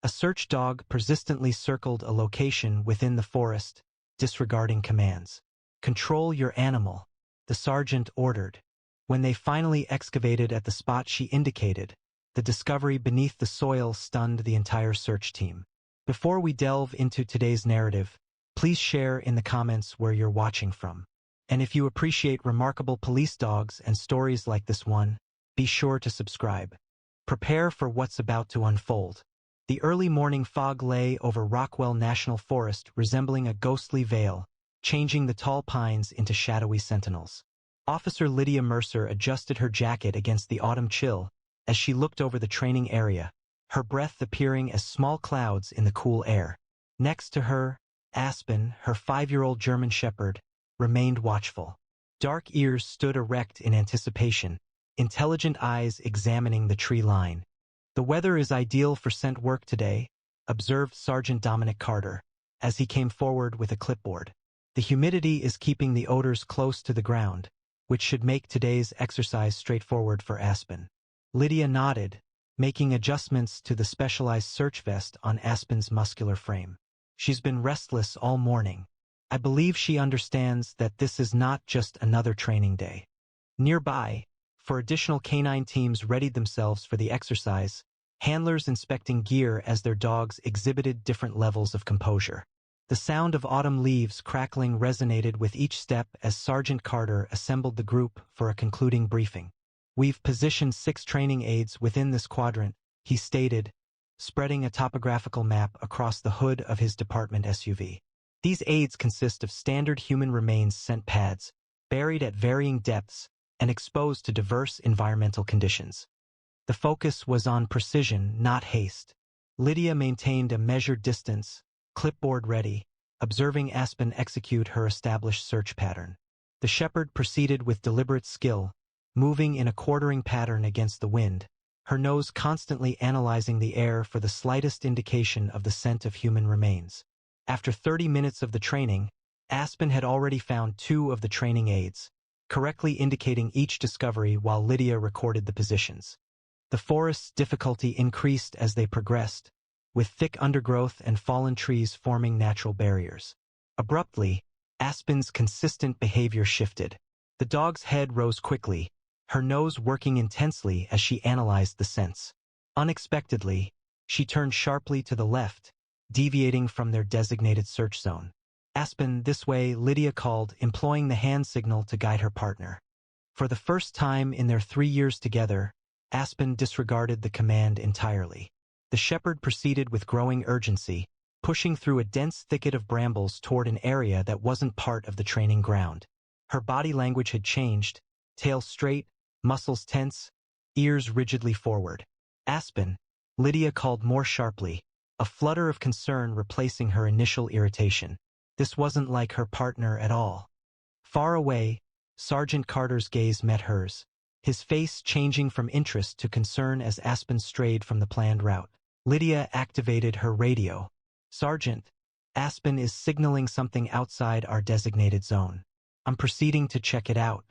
A search dog persistently circled a location within the forest, disregarding commands. "Control your animal," the sergeant ordered. When they finally excavated at the spot she indicated, the discovery beneath the soil stunned the entire search team. Before we delve into today's narrative, please share in the comments where you're watching from. And if you appreciate remarkable police dogs and stories like this one, be sure to subscribe. Prepare for what's about to unfold. The early morning fog lay over Rockwell National Forest, resembling a ghostly veil, changing the tall pines into shadowy sentinels. Officer Lydia Mercer adjusted her jacket against the autumn chill as she looked over the training area, her breath appearing as small clouds in the cool air. Next to her, Aspen, her 5-year-old German Shepherd, remained watchful. Dark ears stood erect in anticipation, intelligent eyes examining the tree line. "The weather is ideal for scent work today," observed Sergeant Dominic Carter, as he came forward with a clipboard. "The humidity is keeping the odors close to the ground, which should make today's exercise straightforward for Aspen." Lydia nodded, making adjustments to the specialized search vest on Aspen's muscular frame. "She's been restless all morning. I believe she understands that this is not just another training day." Nearby, for additional canine teams readied themselves for the exercise, handlers inspecting gear as their dogs exhibited different levels of composure. The sound of autumn leaves crackling resonated with each step as Sergeant Carter assembled the group for a concluding briefing. "We've positioned 6 training aids within this quadrant," he stated, spreading a topographical map across the hood of his department SUV. These aids consist of standard human remains scent pads, buried at varying depths and exposed to diverse environmental conditions. The focus was on precision, not haste. Lydia maintained a measured distance, clipboard ready, observing Aspen execute her established search pattern. The shepherd proceeded with deliberate skill, moving in a quartering pattern against the wind, her nose constantly analyzing the air for the slightest indication of the scent of human remains. After 30 minutes of the training, Aspen had already found 2 of the training aids, correctly indicating each discovery while Lydia recorded the positions. The forest's difficulty increased as they progressed, with thick undergrowth and fallen trees forming natural barriers. Abruptly, Aspen's consistent behavior shifted. The dog's head rose quickly, her nose working intensely as she analyzed the scents. Unexpectedly, she turned sharply to the left, deviating from their designated search zone. "Aspen, this way," Lydia called, employing the hand signal to guide her partner. For the first time in their 3 years together, Aspen disregarded the command entirely. The shepherd proceeded with growing urgency, pushing through a dense thicket of brambles toward an area that wasn't part of the training ground. Her body language had changed, tail straight, muscles tense, ears rigidly forward. "Aspen," Lydia called more sharply, a flutter of concern replacing her initial irritation. This wasn't like her partner at all. Far away, Sergeant Carter's gaze met hers, his face changing from interest to concern as Aspen strayed from the planned route. Lydia activated her radio. "Sergeant, Aspen is signaling something outside our designated zone. I'm proceeding to check it out."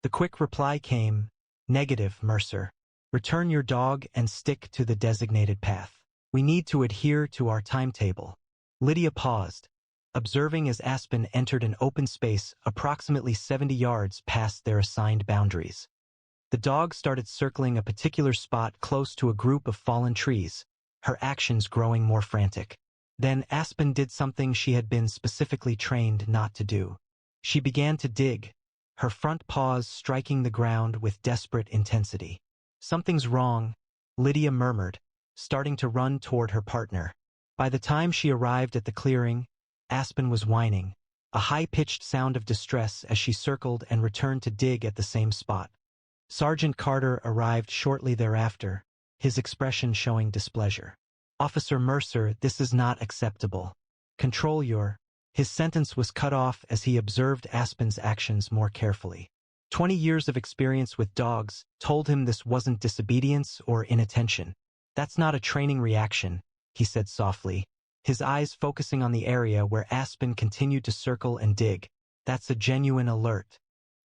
The quick reply came, "Negative, Mercer. Return your dog and stick to the designated path. We need to adhere to our timetable." Lydia paused, observing as Aspen entered an open space approximately 70 yards past their assigned boundaries. The dog started circling a particular spot close to a group of fallen trees, her actions growing more frantic. Then Aspen did something she had been specifically trained not to do. She began to dig, her front paws striking the ground with desperate intensity. "Something's wrong," Lydia murmured, starting to run toward her partner. By the time she arrived at the clearing, Aspen was whining, a high-pitched sound of distress as she circled and returned to dig at the same spot. Sergeant Carter arrived shortly thereafter, his expression showing displeasure. "Officer Mercer, this is not acceptable. Control your—" His sentence was cut off as he observed Aspen's actions more carefully. 20 years of experience with dogs told him this wasn't disobedience or inattention. "That's not a training reaction," he said softly, his eyes focusing on the area where Aspen continued to circle and dig. "That's a genuine alert."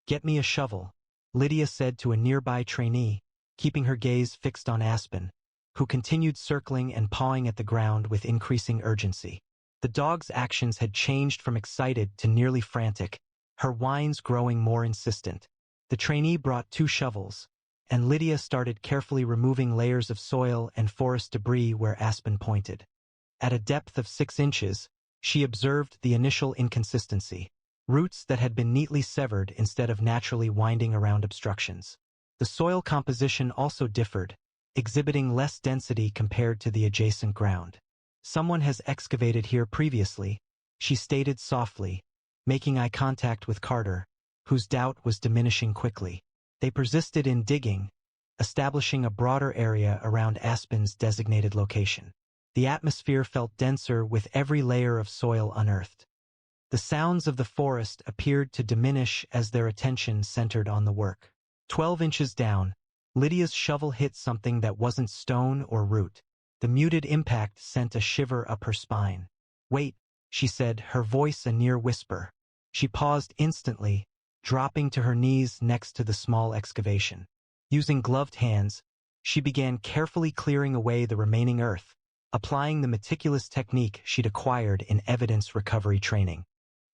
"Get me a shovel," Lydia said to a nearby trainee, keeping her gaze fixed on Aspen, who continued circling and pawing at the ground with increasing urgency. The dog's actions had changed from excited to nearly frantic, her whines growing more insistent. The trainee brought 2 shovels, and Lydia started carefully removing layers of soil and forest debris where Aspen pointed. At a depth of 6 inches, she observed the initial inconsistency, roots that had been neatly severed instead of naturally winding around obstructions. The soil composition also differed, exhibiting less density compared to the adjacent ground. "Someone has excavated here previously," she stated softly, making eye contact with Carter, whose doubt was diminishing quickly. They persisted in digging, establishing a broader area around Aspen's designated location. The atmosphere felt denser with every layer of soil unearthed. The sounds of the forest appeared to diminish as their attention centered on the work. 12 inches down, Lydia's shovel hit something that wasn't stone or root. The muted impact sent a shiver up her spine. "Wait," she said, her voice a near whisper. She paused instantly, dropping to her knees next to the small excavation. Using gloved hands, she began carefully clearing away the remaining earth, applying the meticulous technique she'd acquired in evidence recovery training.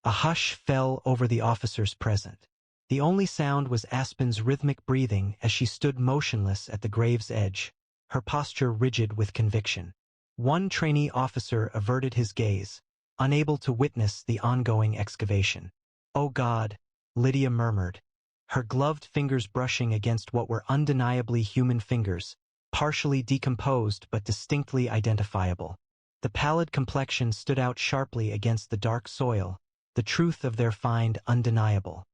A hush fell over the officers present. The only sound was Aspen's rhythmic breathing as she stood motionless at the grave's edge, her posture rigid with conviction. One trainee officer averted his gaze, unable to witness the ongoing excavation. "Oh God," Lydia murmured, her gloved fingers brushing against what were undeniably human fingers, partially decomposed but distinctly identifiable. The pallid complexion stood out sharply against the dark soil, the truth of their find undeniable.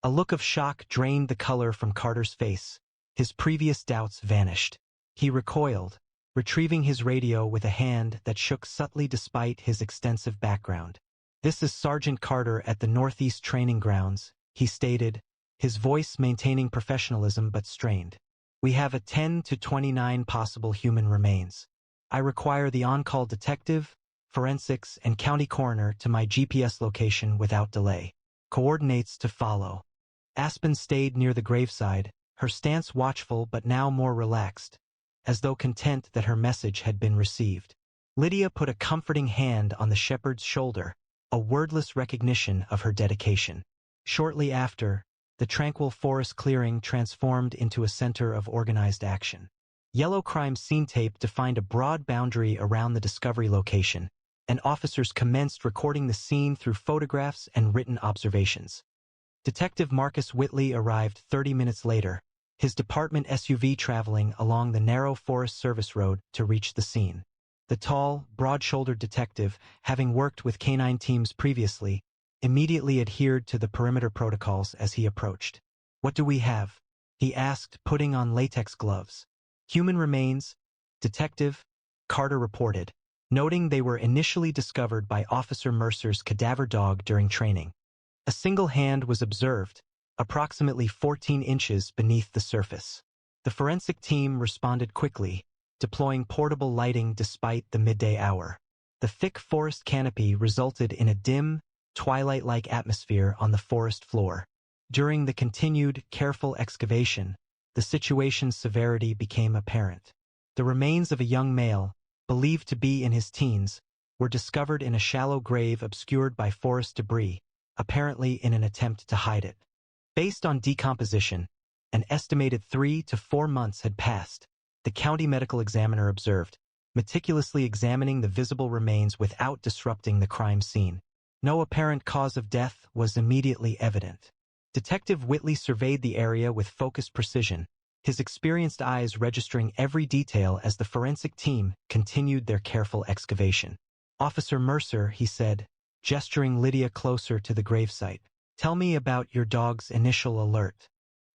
A look of shock drained the color from Carter's face. His previous doubts vanished. He recoiled, retrieving his radio with a hand that shook subtly despite his extensive background. "This is Sergeant Carter at the Northeast Training Grounds," he stated, his voice maintaining professionalism but strained. "We have a 10 to 29 possible human remains. I require the on-call detective, forensics, and county coroner to my GPS location without delay. Coordinates to follow." Aspen stayed near the graveside, her stance watchful but now more relaxed, as though content that her message had been received. Lydia put a comforting hand on the shepherd's shoulder, a wordless recognition of her dedication. Shortly after, the tranquil forest clearing transformed into a center of organized action. Yellow crime scene tape defined a broad boundary around the discovery location, and officers commenced recording the scene through photographs and written observations. Detective Marcus Whitley arrived 30 minutes later, his department SUV traveling along the narrow Forest Service road to reach the scene. The tall, broad-shouldered detective, having worked with canine teams previously, immediately adhered to the perimeter protocols as he approached. "What do we have?" he asked, putting on latex gloves. "Human remains, Detective," Carter reported, noting they were initially discovered by Officer Mercer's cadaver dog during training. A single hand was observed, approximately 14 inches beneath the surface. The forensic team responded quickly, deploying portable lighting despite the midday hour. The thick forest canopy resulted in a dim, twilight-like atmosphere on the forest floor. During the continued, careful excavation, the situation's severity became apparent. The remains of a young male, believed to be in his teens, were discovered in a shallow grave obscured by forest debris, apparently in an attempt to hide it. Based on decomposition, an estimated 3 to 4 months had passed, the county medical examiner observed, meticulously examining the visible remains without disrupting the crime scene. No apparent cause of death was immediately evident. Detective Whitley surveyed the area with focused precision, his experienced eyes registering every detail as the forensic team continued their careful excavation. "Officer Mercer," he said, gesturing Lydia closer to the gravesite, "tell me about your dog's initial alert.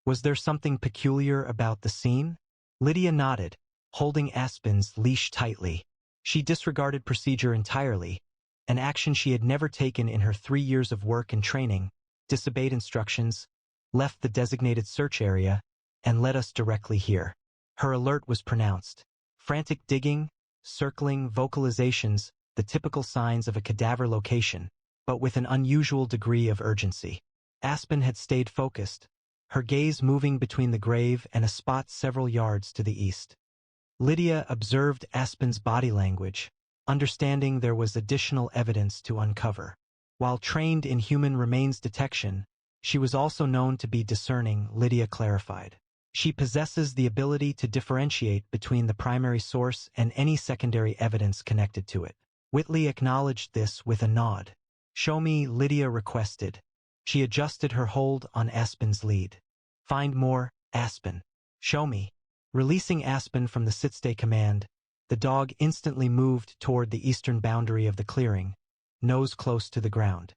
Was there something peculiar about the scene?" Lydia nodded, holding Aspen's leash tightly. She disregarded procedure entirely, an action she had never taken in her 3 years of work and training, disobeyed instructions, left the designated search area, and led us directly here. Her alert was pronounced. Frantic digging, circling, vocalizations, the typical signs of a cadaver location, but with an unusual degree of urgency. Aspen had stayed focused, her gaze moving between the grave and a spot several yards to the east. Lydia observed Aspen's body language, understanding there was additional evidence to uncover. While trained in human remains detection, she was also known to be discerning, Lydia clarified. She possesses the ability to differentiate between the primary source and any secondary evidence connected to it. Whitley acknowledged this with a nod. "Show me," Lydia requested. She adjusted her hold on Aspen's lead. "Find more, Aspen. Show me." Releasing Aspen from the sit-stay command, the dog instantly moved toward the eastern boundary of the clearing, nose close to the ground.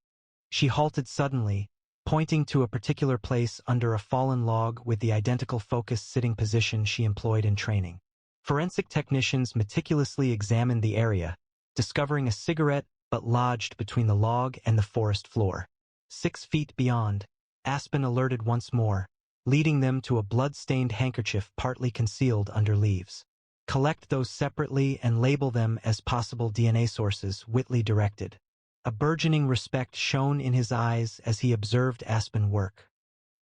She halted suddenly, pointing to a particular place under a fallen log with the identical focused sitting position she employed in training. Forensic technicians meticulously examined the area, discovering a cigarette butt lodged between the log and the forest floor. 6 feet beyond, Aspen alerted once more, leading them to a blood-stained handkerchief partly concealed under leaves. "Collect those separately and label them as possible DNA sources," Whitley directed. A burgeoning respect shone in his eyes as he observed Aspen work.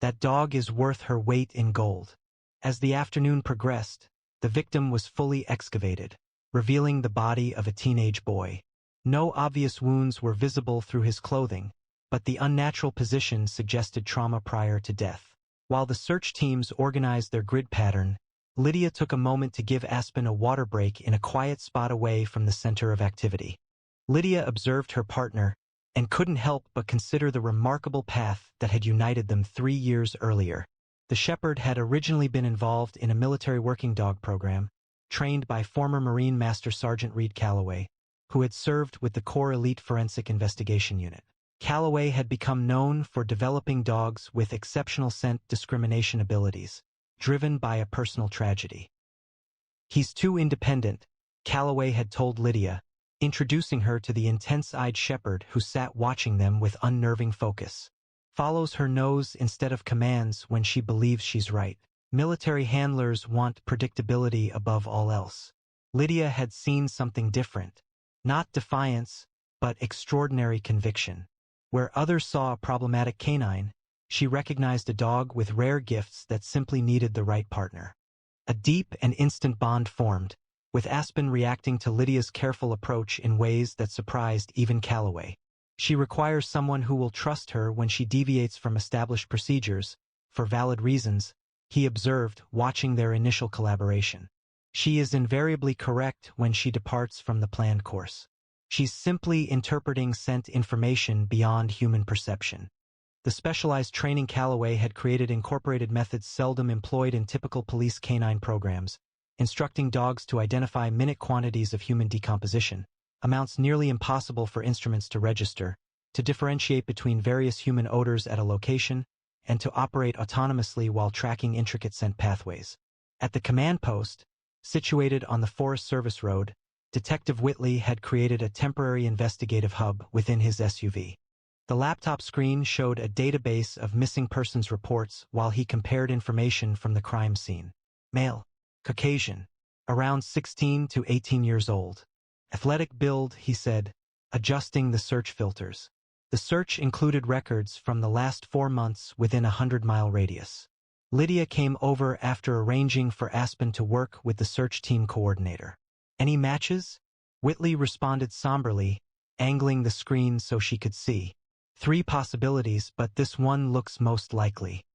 "That dog is worth her weight in gold." As the afternoon progressed, the victim was fully excavated, revealing the body of a teenage boy. No obvious wounds were visible through his clothing, but the unnatural position suggested trauma prior to death. While the search teams organized their grid pattern, Lydia took a moment to give Aspen a water break in a quiet spot away from the center of activity. Lydia observed her partner and couldn't help but consider the remarkable path that had united them 3 years earlier. The shepherd had originally been involved in a military working dog program, trained by former Marine Master Sergeant Reed Calloway, who had served with the Corps Elite Forensic Investigation Unit. Calloway had become known for developing dogs with exceptional scent discrimination abilities, driven by a personal tragedy. "He's too independent," Calloway had told Lydia, introducing her to the intense-eyed shepherd who sat watching them with unnerving focus. "Follows her nose instead of commands when she believes she's right. Military handlers want predictability above all else." Lydia had seen something different. Not defiance, but extraordinary conviction. Where others saw a problematic canine, she recognized a dog with rare gifts that simply needed the right partner. A deep and instant bond formed, with Aspen reacting to Lydia's careful approach in ways that surprised even Calloway. "She requires someone who will trust her when she deviates from established procedures, for valid reasons," he observed, watching their initial collaboration. "She is invariably correct when she departs from the planned course. She's simply interpreting scent information beyond human perception." The specialized training Calloway had created incorporated methods seldom employed in typical police canine programs, instructing dogs to identify minute quantities of human decomposition, amounts nearly impossible for instruments to register, to differentiate between various human odors at a location, and to operate autonomously while tracking intricate scent pathways. At the command post, situated on the Forest Service Road, Detective Whitley had created a temporary investigative hub within his SUV. The laptop screen showed a database of missing persons reports while he compared information from the crime scene. Male. Caucasian. Around 16 to 18 years old. Athletic build, he said, adjusting the search filters. The search included records from the last 4 months within a 100-mile radius. Lydia came over after arranging for Aspen to work with the search team coordinator. "Any matches?" Whitley responded somberly, angling the screen so she could see. "3 possibilities, but this one looks most likely.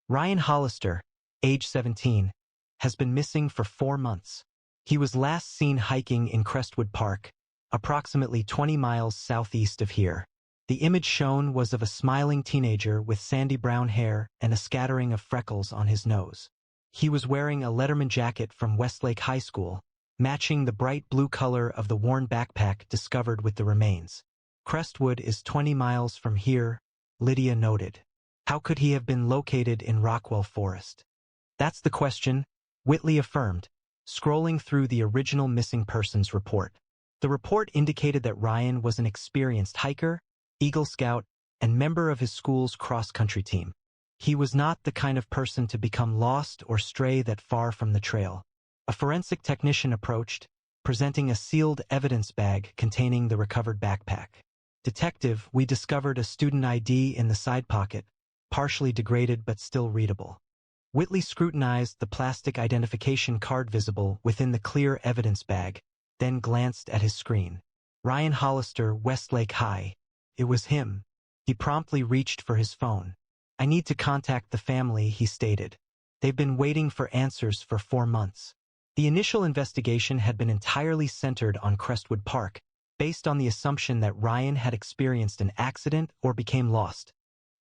Ryan Hollister, age 17, has been missing for 4 months. He was last seen hiking in Crestwood Park, approximately 20 miles southeast of here. The image shown was of a smiling teenager with sandy brown hair and a scattering of freckles on his nose. He was wearing a Letterman jacket from Westlake High School, matching the bright blue color of the worn backpack discovered with the remains. Crestwood is 20 miles from here," Lydia noted. "How could he have been located in Rockwell Forest?" "That's the question," Whitley affirmed, scrolling through the original missing persons report. The report indicated that Ryan was an experienced hiker, Eagle Scout, and member of his school's cross-country team. He was not the kind of person to become lost or stray that far from the trail. A forensic technician approached, presenting a sealed evidence bag containing the recovered backpack. "Detective, we discovered a student ID in the side pocket, partially degraded but still readable." Whitley scrutinized the plastic identification card visible within the clear evidence bag, then glanced at his screen. Ryan Hollister, Westlake High. It was him. He promptly reached for his phone. "I need to contact the family," he stated. "They've been waiting for answers for 4 months." The initial investigation had been entirely centered on Crestwood Park, based on the assumption that Ryan had experienced an accident or became lost.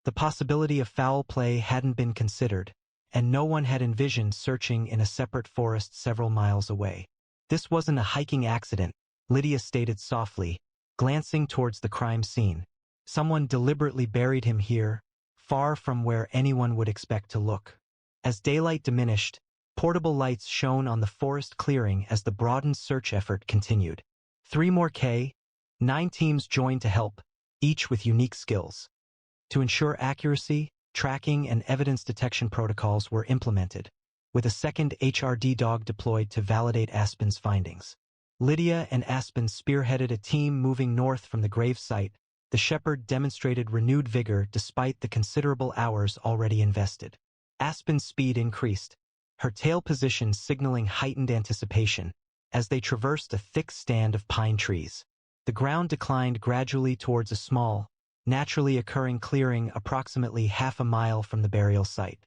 The possibility of foul play hadn't been considered, and no one had envisioned searching in a separate forest several miles away. "This wasn't a hiking accident," Lydia stated softly, glancing towards the crime scene. "Someone deliberately buried him here, far from where anyone would expect to look." As daylight diminished, portable lights shone on the forest clearing as the broadened search effort continued. 3 more K, 9 teams joined to help, each with unique skills. To ensure accuracy, tracking and evidence detection protocols were implemented, with a second HRD dog deployed to validate Aspen's findings. Lydia and Aspen spearheaded a team moving north from the grave site. The shepherd demonstrated renewed vigor despite the considerable hours already invested. Aspen's speed increased, her tail position signaling heightened anticipation, as they traversed a thick stand of pine trees. The ground declined gradually towards a small, naturally occurring clearing approximately half a mile from the burial site.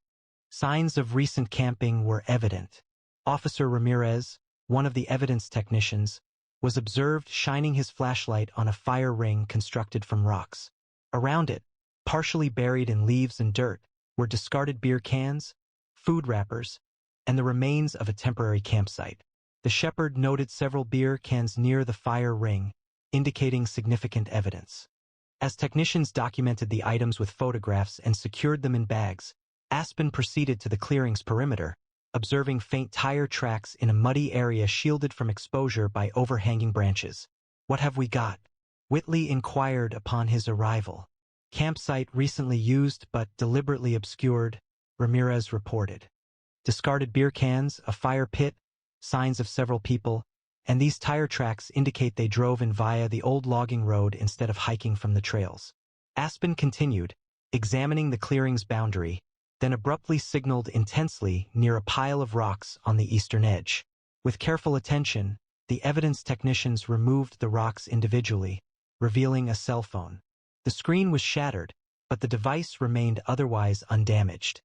Signs of recent camping were evident. Officer Ramirez, one of the evidence technicians, was observed shining his flashlight on a fire ring constructed from rocks. Around it, partially buried in leaves and dirt, were discarded beer cans, food wrappers, and the remains of a temporary campsite. The shepherd noted several beer cans near the fire ring, indicating significant evidence. As technicians documented the items with photographs and secured them in bags, Aspen proceeded to the clearing's perimeter, observing faint tire tracks in a muddy area shielded from exposure by overhanging branches. "What have we got?" Whitley inquired upon his arrival. "Campsite recently used but deliberately obscured," Ramirez reported. "Discarded beer cans, a fire pit, signs of several people, and these tire tracks indicate they drove in via the old logging road instead of hiking from the trails." Aspen continued, examining the clearing's boundary, then abruptly signaled intensely near a pile of rocks on the eastern edge. With careful attention, the evidence technicians removed the rocks individually, revealing a cell phone. The screen was shattered, but the device remained otherwise undamaged.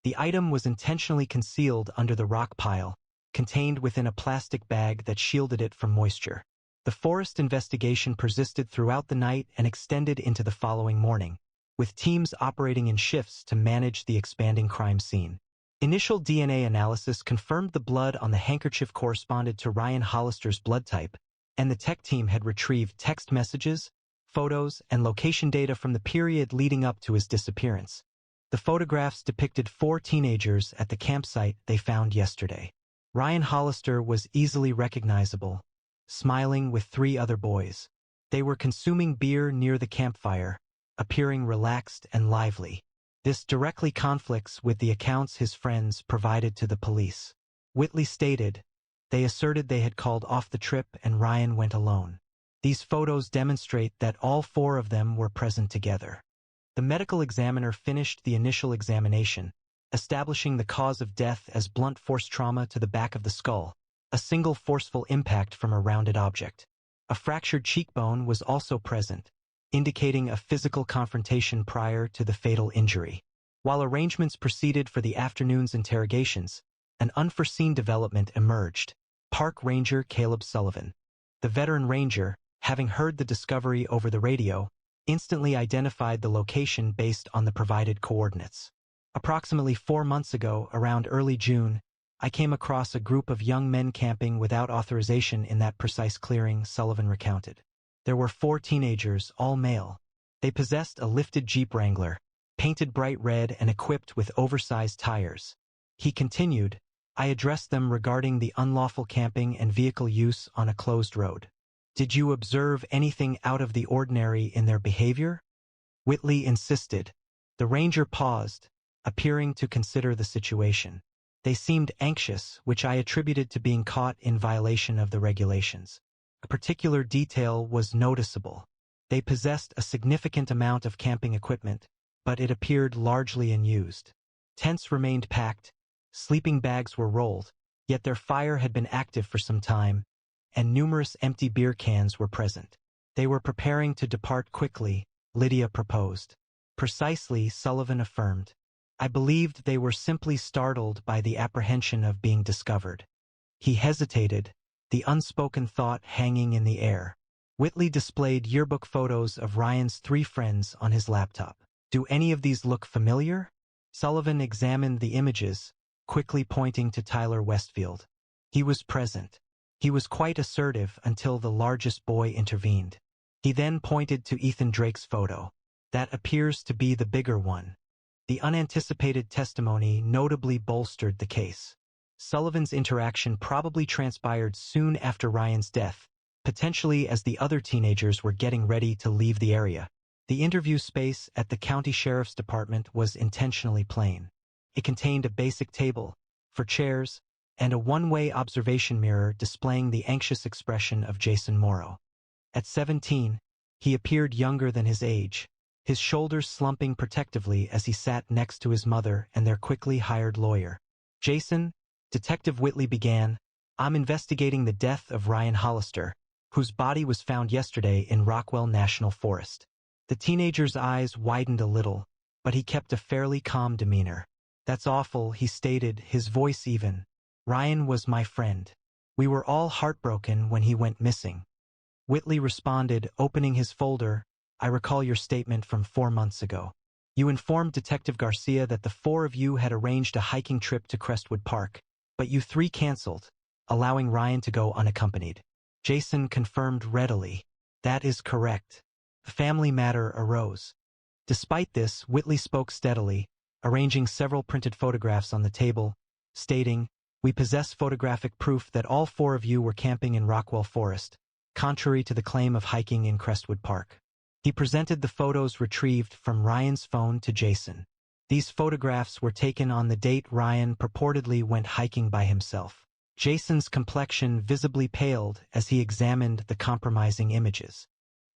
The item was intentionally concealed under the rock pile, contained within a plastic bag that shielded it from moisture. The forest investigation persisted throughout the night and extended into the following morning, with teams operating in shifts to manage the expanding crime scene. Initial DNA analysis confirmed the blood on the handkerchief corresponded to Ryan Hollister's blood type, and the tech team had retrieved text messages, photos, and location data from the period leading up to his disappearance. The photographs depicted 4 teenagers at the campsite they found yesterday. Ryan Hollister was easily recognizable, smiling with 3 other boys. They were consuming beer near the campfire, appearing relaxed and lively. This directly conflicts with the accounts his friends provided to the police. Whitley stated, "They asserted they had called off the trip and Ryan went alone. These photos demonstrate that all 4 of them were present together." The medical examiner finished the initial examination, establishing the cause of death as blunt force trauma to the back of the skull, a single forceful impact from a rounded object. A fractured cheekbone was also present, indicating a physical confrontation prior to the fatal injury. While arrangements proceeded for the afternoon's interrogations, an unforeseen development emerged. Park Ranger Caleb Sullivan. The veteran ranger, having heard the discovery over the radio, instantly identified the location based on the provided coordinates. "Approximately 4 months ago, around early June, I came across a group of young men camping without authorization in that precise clearing," Sullivan recounted. "There were 4 teenagers, all male. They possessed a lifted Jeep Wrangler, painted bright red and equipped with oversized tires." He continued, "I addressed them regarding the unlawful camping and vehicle use on a closed road. Did you observe anything out of the ordinary in their behavior?" Whitley insisted. The ranger paused, appearing to consider the situation. "They seemed anxious, which I attributed to being caught in violation of the regulations. A particular detail was noticeable. They possessed a significant amount of camping equipment, but it appeared largely unused. Tents remained packed, sleeping bags were rolled, yet their fire had been active for some time, and numerous empty beer cans were present. They were preparing to depart quickly, Lydia proposed. Precisely, Sullivan affirmed. I believed they were simply startled by the apprehension of being discovered. He hesitated, the unspoken thought hanging in the air. Whitley displayed yearbook photos of Ryan's 3 friends on his laptop. Do any of these look familiar? Sullivan examined the images, quickly pointing to Tyler Westfield. He was present. He was quite assertive until the largest boy intervened. He then pointed to Ethan Drake's photo. That appears to be the bigger one. The unanticipated testimony notably bolstered the case. Sullivan's interaction probably transpired soon after Ryan's death, potentially as the other teenagers were getting ready to leave the area. The interview space at the county sheriff's department was intentionally plain. It contained a basic table, 4 chairs, and a one-way observation mirror displaying the anxious expression of Jason Morrow. At 17, he appeared younger than his age, his shoulders slumping protectively as he sat next to his mother and their quickly hired lawyer. Jason, Detective Whitley began, I'm investigating the death of Ryan Hollister, whose body was found yesterday in Rockwell National Forest. The teenager's eyes widened a little, but he kept a fairly calm demeanor. That's awful, he stated, his voice even. Ryan was my friend. We were all heartbroken when he went missing. Whitley responded, opening his folder, I recall your statement from 4 months ago. You informed Detective Garcia that the 4 of you had arranged a hiking trip to Crestwood Park, but you 3 canceled, allowing Ryan to go unaccompanied. Jason confirmed readily. That is correct. A family matter arose. Despite this, Whitley spoke steadily, arranging several printed photographs on the table, stating, we possess photographic proof that all 4 of you were camping in Rockwell Forest, contrary to the claim of hiking in Crestwood Park. He presented the photos retrieved from Ryan's phone to Jason. These photographs were taken on the date Ryan purportedly went hiking by himself. Jason's complexion visibly paled as he examined the compromising images.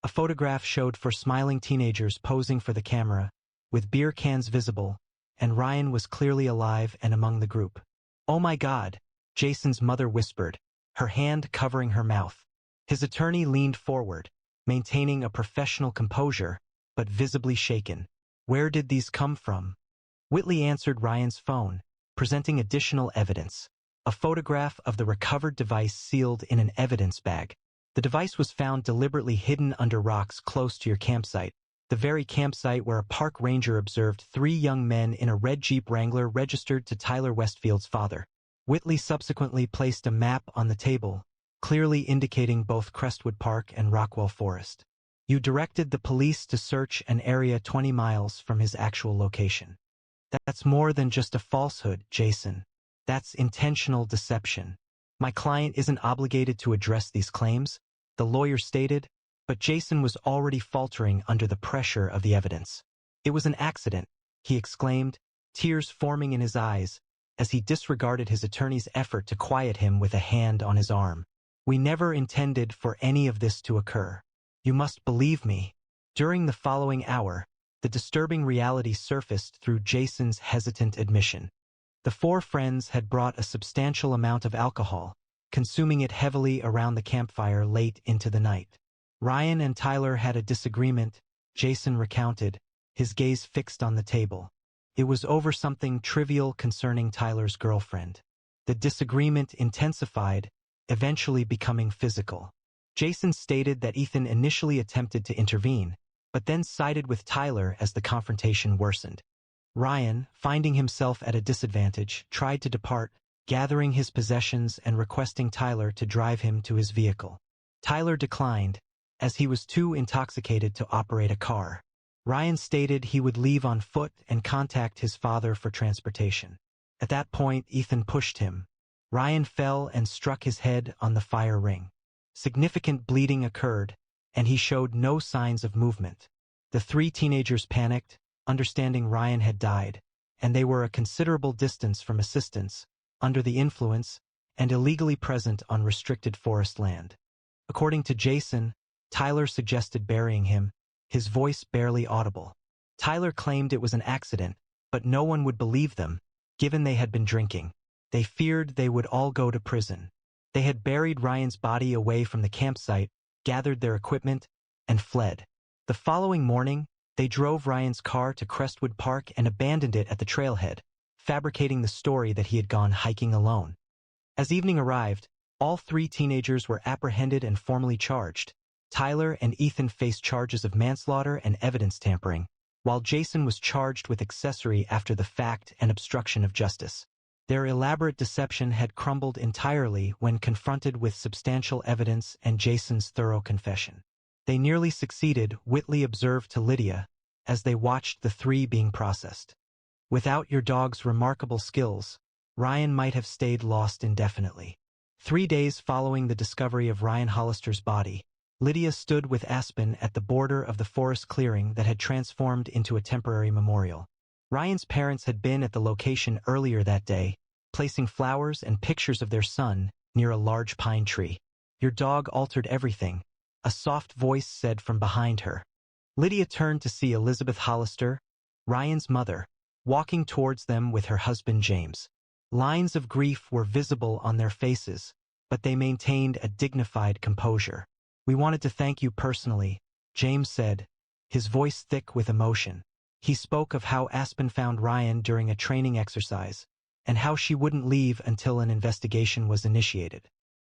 A photograph showed 4 smiling teenagers posing for the camera, with beer cans visible, and Ryan was clearly alive and among the group. Oh my God, Jason's mother whispered, her hand covering her mouth. His attorney leaned forward, maintaining a professional composure, but visibly shaken. Where did these come from? Whitley answered Ryan's phone, presenting additional evidence. A photograph of the recovered device sealed in an evidence bag. The device was found deliberately hidden under rocks close to your campsite, the very campsite where a park ranger observed 3 young men in a red Jeep Wrangler registered to Tyler Westfield's father. Whitley subsequently placed a map on the table, clearly indicating both Crestwood Park and Rockwell Forest. You directed the police to search an area 20 miles from his actual location. That's more than just a falsehood, Jason. That's intentional deception. My client isn't obligated to address these claims, the lawyer stated, but Jason was already faltering under the pressure of the evidence. It was an accident, he exclaimed, tears forming in his eyes, as he disregarded his attorney's effort to quiet him with a hand on his arm. We never intended for any of this to occur. You must believe me. During the following hour, the disturbing reality surfaced through Jason's hesitant admission. The 4 friends had brought a substantial amount of alcohol, consuming it heavily around the campfire late into the night. Ryan and Tyler had a disagreement, Jason recounted, his gaze fixed on the table. It was over something trivial concerning Tyler's girlfriend. The disagreement intensified, eventually becoming physical. Jason stated that Ethan initially attempted to intervene, but then sided with Tyler as the confrontation worsened. Ryan, finding himself at a disadvantage, tried to depart, gathering his possessions and requesting Tyler to drive him to his vehicle. Tyler declined, as he was too intoxicated to operate a car. Ryan stated he would leave on foot and contact his father for transportation. At that point, Ethan pushed him. Ryan fell and struck his head on the fire ring. Significant bleeding occurred, and he showed no signs of movement. The 3 teenagers panicked, understanding Ryan had died, and they were a considerable distance from assistance, under the influence, and illegally present on restricted forest land. According to Jason, Tyler suggested burying him, his voice barely audible. Tyler claimed it was an accident, but no one would believe them, given they had been drinking. They feared they would all go to prison. They had buried Ryan's body away from the campsite, gathered their equipment, and fled. The following morning, they drove Ryan's car to Crestwood Park and abandoned it at the trailhead, fabricating the story that he had gone hiking alone. As evening arrived, all three teenagers were apprehended and formally charged. Tyler and Ethan faced charges of manslaughter and evidence tampering, while Jason was charged with accessory after the fact and obstruction of justice. Their elaborate deception had crumbled entirely when confronted with substantial evidence and Jason's thorough confession. They nearly succeeded, Whitley observed to Lydia, as they watched the three being processed. Without your dog's remarkable skills, Ryan might have stayed lost indefinitely. 3 days following the discovery of Ryan Hollister's body, Lydia stood with Aspen at the border of the forest clearing that had transformed into a temporary memorial. Ryan's parents had been at the location earlier that day, placing flowers and pictures of their son near a large pine tree. Your dog altered everything, a soft voice said from behind her. Lydia turned to see Elizabeth Hollister, Ryan's mother, walking towards them with her husband James. Lines of grief were visible on their faces, but they maintained a dignified composure. We wanted to thank you personally, James said, his voice thick with emotion. He spoke of how Aspen found Ryan during a training exercise, and how she wouldn't leave until an investigation was initiated.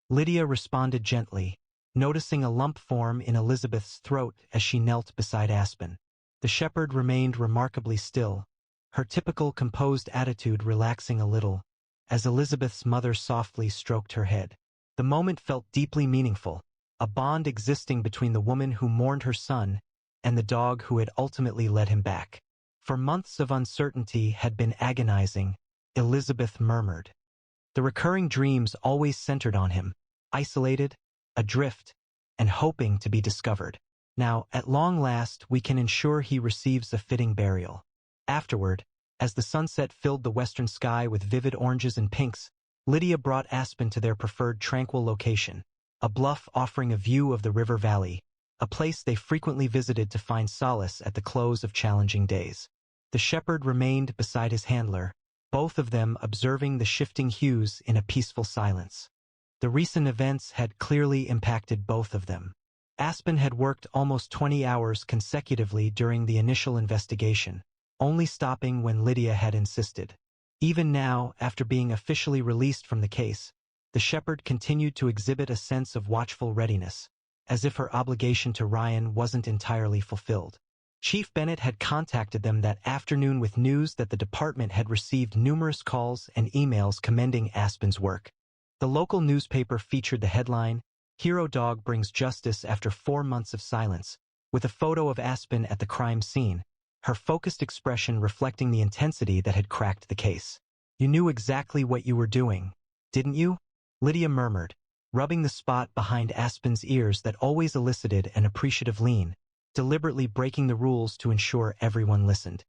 Lydia responded gently, noticing a lump form in Elizabeth's throat as she knelt beside Aspen. The shepherd remained remarkably still, her typical composed attitude relaxing a little, as Elizabeth's mother softly stroked her head. The moment felt deeply meaningful, a bond existing between the woman who mourned her son and the dog who had ultimately led him back. For months of uncertainty had been agonizing, Elizabeth murmured. The recurring dreams always centered on him, isolated, adrift, and hoping to be discovered. Now, at long last, we can ensure he receives a fitting burial. Afterward, as the sunset filled the western sky with vivid oranges and pinks, Lydia brought Aspen to their preferred tranquil location, a bluff offering a view of the river valley, a place they frequently visited to find solace at the close of challenging days. The shepherd remained beside his handler, both of them observing the shifting hues in a peaceful silence. The recent events had clearly impacted both of them. Aspen had worked almost 20 hours consecutively during the initial investigation, only stopping when Lydia had insisted. Even now, after being officially released from the case, the shepherd continued to exhibit a sense of watchful readiness, as if her obligation to Ryan wasn't entirely fulfilled. Chief Bennett had contacted them that afternoon with news that the department had received numerous calls and emails commending Aspen's work. The local newspaper featured the headline, "Hero Dog Brings Justice After 4 Months of Silence," with a photo of Aspen at the crime scene, her focused expression reflecting the intensity that had cracked the case. "You knew exactly what you were doing, didn't you?" Lydia murmured, rubbing the spot behind Aspen's ears that always elicited an appreciative lean, deliberately breaking the rules to ensure everyone listened.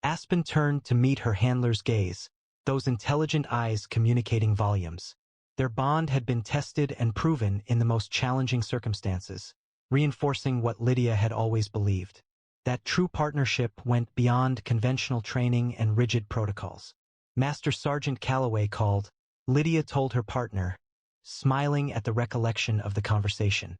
Aspen turned to meet her handler's gaze, those intelligent eyes communicating volumes. Their bond had been tested and proven in the most challenging circumstances, reinforcing what Lydia had always believed. That true partnership went beyond conventional training and rigid protocols. Master Sergeant Calloway called, Lydia told her partner, smiling at the recollection of the conversation.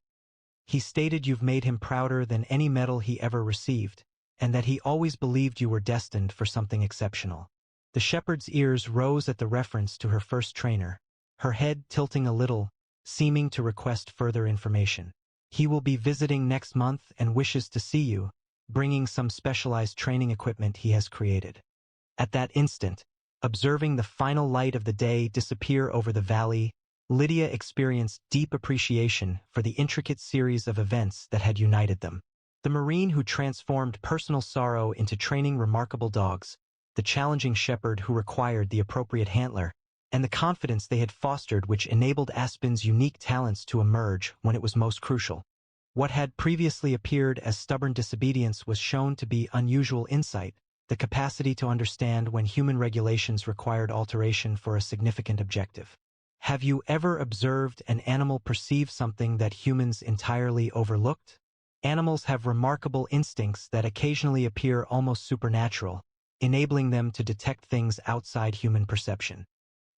He stated you've made him prouder than any medal he ever received, and that he always believed you were destined for something exceptional. The shepherd's ears rose at the reference to her first trainer, her head tilting a little, seeming to request further information. He will be visiting next month and wishes to see you, bringing some specialized training equipment he has created. At that instant, observing the final light of the day disappear over the valley, Lydia experienced deep appreciation for the intricate series of events that had united them. The Marine who transformed personal sorrow into training remarkable dogs, the challenging shepherd who required the appropriate handler, and the confidence they had fostered which enabled Aspen's unique talents to emerge when it was most crucial. What had previously appeared as stubborn disobedience was shown to be unusual insight, the capacity to understand when human regulations required alteration for a significant objective. Have you ever observed an animal perceive something that humans entirely overlooked? Animals have remarkable instincts that occasionally appear almost supernatural, enabling them to detect things outside human perception.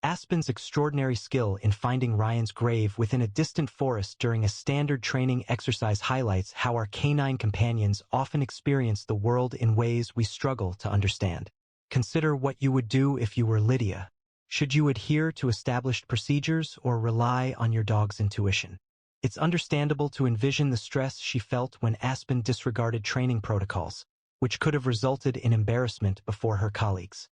Aspen's extraordinary skill in finding Ryan's grave within a distant forest during a standard training exercise highlights how our canine companions often experience the world in ways we struggle to understand. Consider what you would do if you were Lydia. Should you adhere to established procedures or rely on your dog's intuition? It's understandable to envision the stress she felt when Aspen disregarded training protocols, which could have resulted in embarrassment before her colleagues.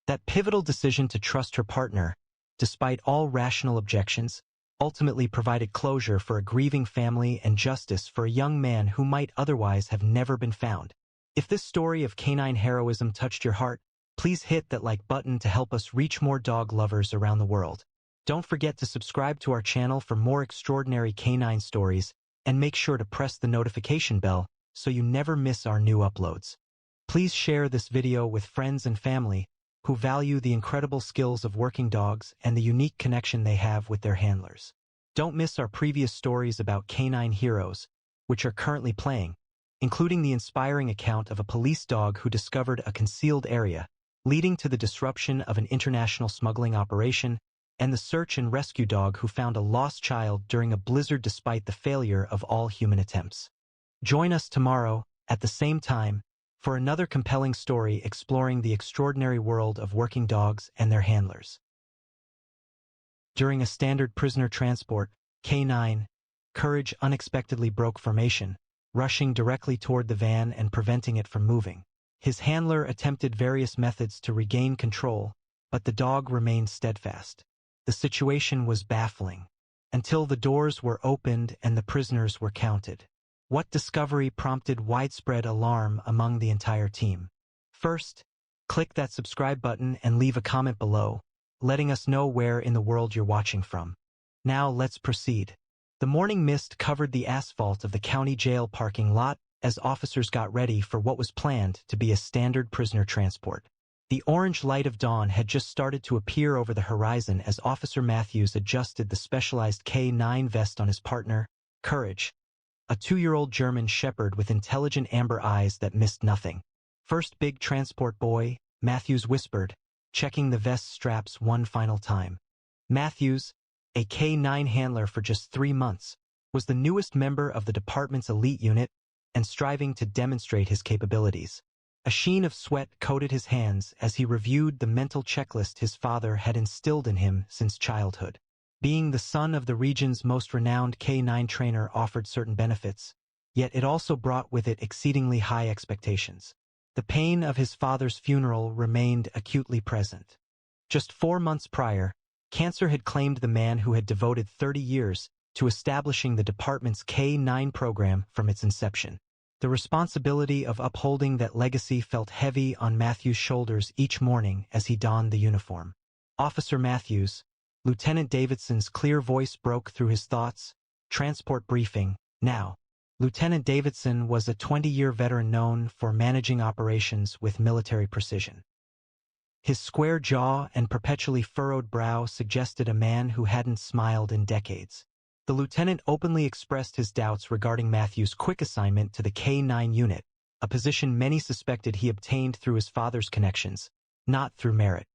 That pivotal decision to trust her partner, despite all rational objections, ultimately provided closure for a grieving family and justice for a young man who might otherwise have never been found. If this story of canine heroism touched your heart, please hit that like button to help us reach more dog lovers around the world. Don't forget to subscribe to our channel for more extraordinary canine stories, and make sure to press the notification bell so you never miss our new uploads. Please share this video with friends and family who value the incredible skills of working dogs and the unique connection they have with their handlers. Don't miss our previous stories about canine heroes, which are currently playing, including the inspiring account of a police dog who discovered a concealed area, leading to the disruption of an international smuggling operation, and the search and rescue dog who found a lost child during a blizzard despite the failure of all human attempts. Join us tomorrow, at the same time, for another compelling story exploring the extraordinary world of working dogs and their handlers. During a standard prisoner transport, K9, Courage unexpectedly broke formation, rushing directly toward the van and preventing it from moving. His handler attempted various methods to regain control, but the dog remained steadfast. The situation was baffling, until the doors were opened and the prisoners were counted. What discovery prompted widespread alarm among the entire team? First, click that subscribe button and leave a comment below, letting us know where in the world you're watching from. Now let's proceed. The morning mist covered the asphalt of the county jail parking lot as officers got ready for what was planned to be a standard prisoner transport. The orange light of dawn had just started to appear over the horizon as Officer Matthews adjusted the specialized K9 vest on his partner, Courage, a 2-year-old German shepherd with intelligent amber eyes that missed nothing. "First big transport, boy," Matthews whispered, checking the vest straps one final time. Matthews, a K9 handler for just 3 months, was the newest member of the department's elite unit and striving to demonstrate his capabilities. A sheen of sweat coated his hands as he reviewed the mental checklist his father had instilled in him since childhood. Being the son of the region's most renowned K9 trainer offered certain benefits, yet it also brought with it exceedingly high expectations. The pain of his father's funeral remained acutely present. Just 4 months prior, cancer had claimed the man who had devoted 30 years to establishing the department's K9 program from its inception. The responsibility of upholding that legacy felt heavy on Matthews' shoulders each morning as he donned the uniform. "Officer Matthews," Lieutenant Davidson's clear voice broke through his thoughts. "Transport briefing, now." Lieutenant Davidson was a 20-year veteran known for managing operations with military precision. His square jaw and perpetually furrowed brow suggested a man who hadn't smiled in decades. The lieutenant openly expressed his doubts regarding Matthews' quick assignment to the K9 unit, a position many suspected he obtained through his father's connections, not through merit.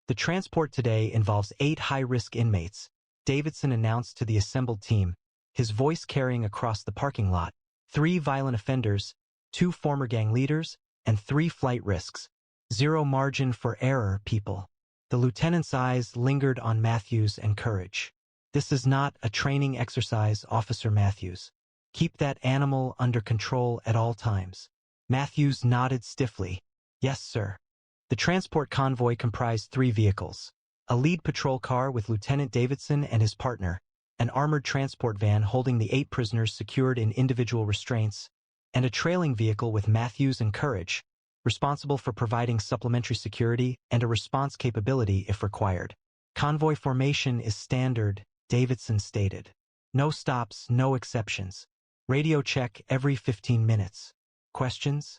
"The transport today involves 8 high-risk inmates," Davidson announced to the assembled team, his voice carrying across the parking lot. 3 violent offenders, 2 former gang leaders, and 3 flight risks. Zero margin for error, people. The lieutenant's eyes lingered on Matthews and Courage. "This is not a training exercise, Officer Matthews. Keep that animal under control at all times." Matthews nodded stiffly. "Yes, sir." The transport convoy comprised 3 vehicles: a lead patrol car with Lieutenant Davidson and his partner, an armored transport van holding the 8 prisoners secured in individual restraints, and a trailing vehicle with Matthews and Courage, responsible for providing supplementary security and a response capability if required. "Convoy formation is standard," Davidson stated. "No stops, no exceptions. Radio check every 15 minutes. Questions?"